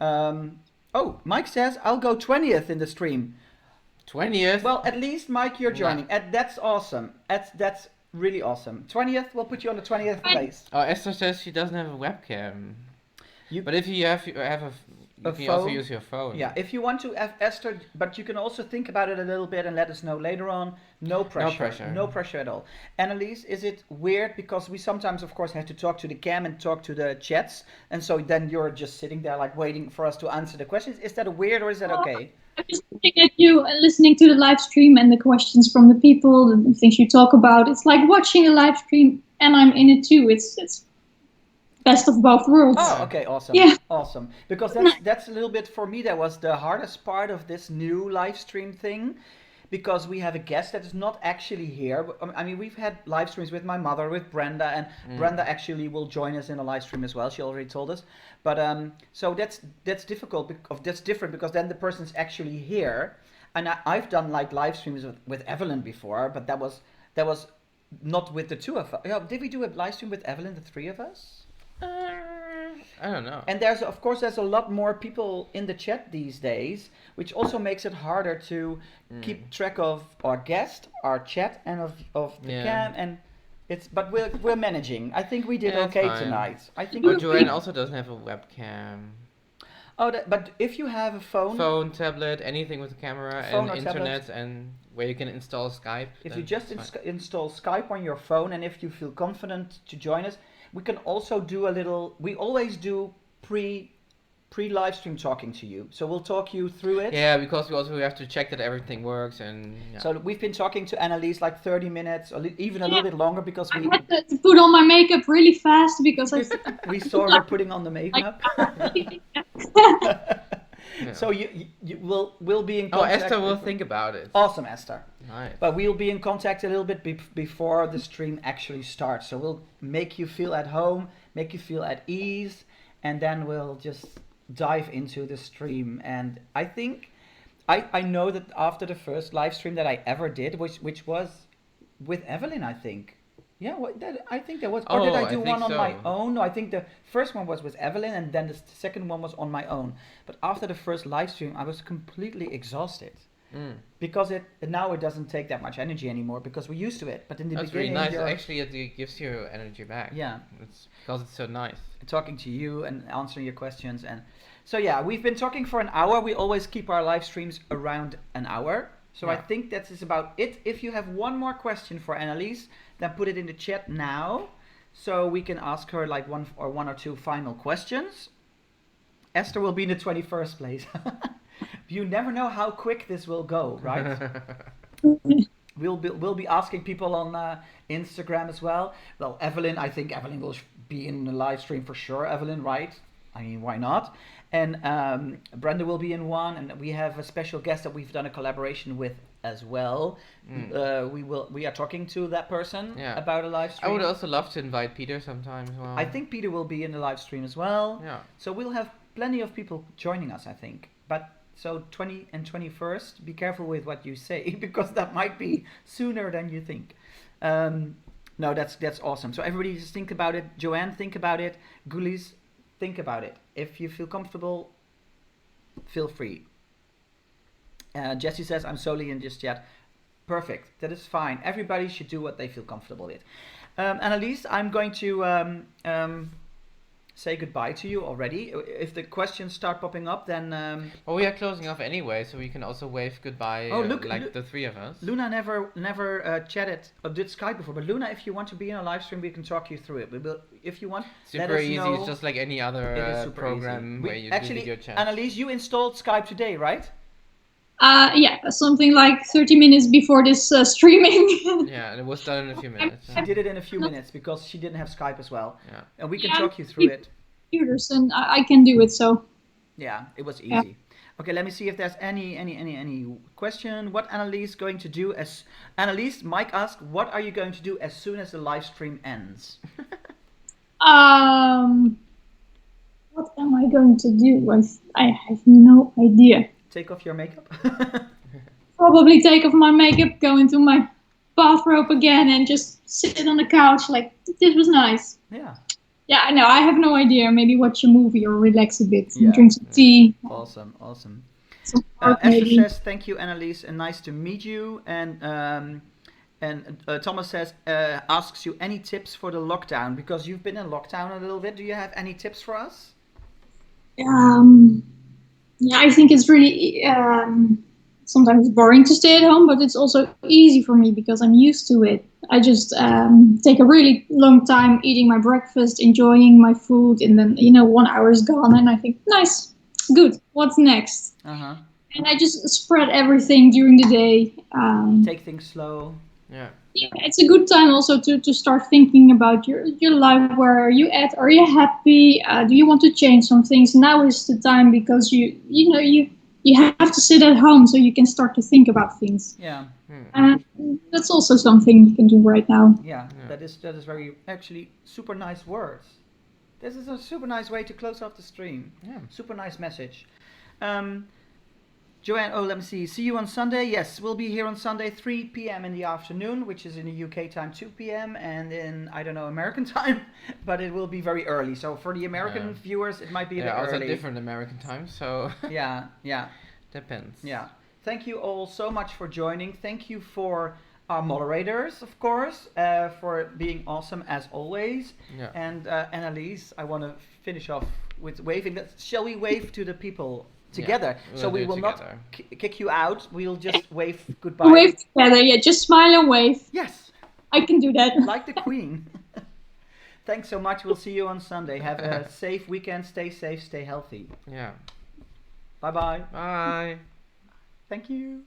Oh, Mike says I'll go 20th in the stream. 20th. Well, at least Mike, you're joining. That's awesome. That's really awesome. 20th, we'll put you on the 20th place. Oh, Esther says she doesn't have a webcam. But if you have you can also use your phone. Yeah, if you want to have Esther, but you can also think about it a little bit and let us know later on. No pressure. No pressure. No pressure at all. Annelies, is it weird because we sometimes, of course, have to talk to the cam and talk to the chats, and so then you're just sitting there like waiting for us to answer the questions. Is that weird or is that okay? I'm just looking at you and listening to the live stream and the questions from the people and the things you talk about. It's like watching a live stream and I'm in it too. It's best of both worlds. Oh, okay, awesome. Yeah. Awesome. Because that's a little bit for me, that was the hardest part of this new live stream thing. Because we have a guest that is not actually here. I mean, we've had live streams with my mother, with Brenda, and Brenda actually will join us in a live stream as well. She already told us. But so that's difficult. That's different because then the person's actually here. And I've done like live streams with Evelyn before, but that was not with the two of us. Yeah, did we do a live stream with Evelyn, the three of us? I don't know. And there's a lot more people in the chat these days, which also makes it harder to keep track of our guest, our chat, and of the cam. And but we're managing. I think we did okay tonight. I think. Oh, Joanne also doesn't have a webcam. Oh, but if you have a phone, tablet, anything with a camera and internet, and where you can install Skype. If you just install Skype on your phone, and if you feel confident to join us. We can also do we always do pre-live stream talking to you. So we'll talk you through it. Yeah, because we have to check that everything works and. Yeah. So we've been talking to Annelies like 30 minutes, or even a little bit longer, because I had to put on my makeup really fast because we saw her putting on the makeup. So we'll be in contact. Esther will think about it. Awesome, Esther. Nice. But we'll be in contact a little bit before the stream actually starts. So we'll make you feel at home, make you feel at ease, and then we'll just dive into the stream. And I think I know that after the first live stream that I ever did, which was with Evelyn, I think. Yeah, I think there was. Or did I do one on my own? No, I think the first one was with Evelyn, and then the second one was on my own. But after the first live stream, I was completely exhausted. Because now it doesn't take that much energy anymore because we're used to it. But in the beginning, really nice. Actually, it gives you energy back. Yeah, because it's so nice. Talking to you and answering your questions, and so yeah, we've been talking for an hour. We always keep our live streams around an hour. So I think that is about it. If you have one more question for Annelies, then put it in the chat now, so we can ask her like one or two final questions. Esther will be in the 21st place. You never know how quick this will go, right? We'll be asking people on Instagram as well. Well, Evelyn, I think Evelyn will be in the live stream for sure. Evelyn, right? I mean, why not? And Brenda will be in one, and we have a special guest that we've done a collaboration with as well. We are talking to that person about a live stream. I would also love to invite Peter sometime as well. I think Peter will be in the live stream as well. Yeah. So we'll have plenty of people joining us, I think. But so 20 and 21st, be careful with what you say because that might be sooner than you think. No, that's awesome. So everybody just think about it. Joanne, think about it. Gulies, think about it. If you feel comfortable, feel free. Jesse says, I'm solely in just yet. Perfect. That is fine. Everybody should do what they feel comfortable with. Annelies, I'm going to say goodbye to you already. If the questions start popping up, then... well, we are closing off anyway, so we can also wave goodbye the three of us. Luna never chatted or did Skype before, but Luna, if you want to be in a live stream, we can talk you through it. If you want, super easy. It's just like any other program where you do video chat. Annelies, you installed Skype today, right? Yeah, something like 30 minutes before this streaming. Yeah, and it was done in a few minutes. She did it in a few minutes because she didn't have Skype as well. Yeah. And we can talk you through it. Computers, and I can do it, so. Yeah, it was easy. Okay, let me see if there's any question. What Annelies going to do as... Annelies, Mike asked, what are you going to do as soon as the live stream ends? What am I going to do? I have no idea. Take off your makeup? Probably take off my makeup, go into my bathrobe again, and just sit on the couch like, this was nice. Yeah. Yeah, I know. I have no idea. Maybe watch a movie or relax a bit and drink some tea. Awesome. Esther says, thank you, Annelies, and nice to meet you. And Thomas says, asks you any tips for the lockdown, because you've been in lockdown a little bit. Do you have any tips for us? Yeah, I think it's really sometimes boring to stay at home, but it's also easy for me because I'm used to it. I just take a really long time eating my breakfast, enjoying my food, and then 1 hour is gone, and I think, nice, good. What's next? And I just spread everything during the day. Take things slow. Yeah, it's a good time also to start thinking about your life. Where are you at? Are you happy? Do you want to change some things? Now is the time because you have to sit at home so you can start to think about things. Yeah. That's also something you can do right now. Yeah. That is very actually super nice words. This is a super nice way to close off the stream. Yeah. Super nice message. Joanne, let me see. See you on Sunday. Yes, we'll be here on Sunday, 3 p.m. in the afternoon, which is in the UK time, 2 p.m. and in, I don't know, American time, but it will be very early. So for the American viewers, it might be a bit early. Also different American time, so... Yeah. Depends. Yeah. Thank you all so much for joining. Thank you for our moderators, of course, for being awesome as always. Yeah. And Annelies, I want to finish off with waving. Shall we wave to the people together? Yeah, so we will not kick you out. We'll just wave goodbye. Wave together, just smile and wave. Yes. I can do that. Like the Queen. Thanks so much. We'll see you on Sunday. Have a safe weekend. Stay safe. Stay healthy. Yeah. Bye-bye. Bye. Thank you.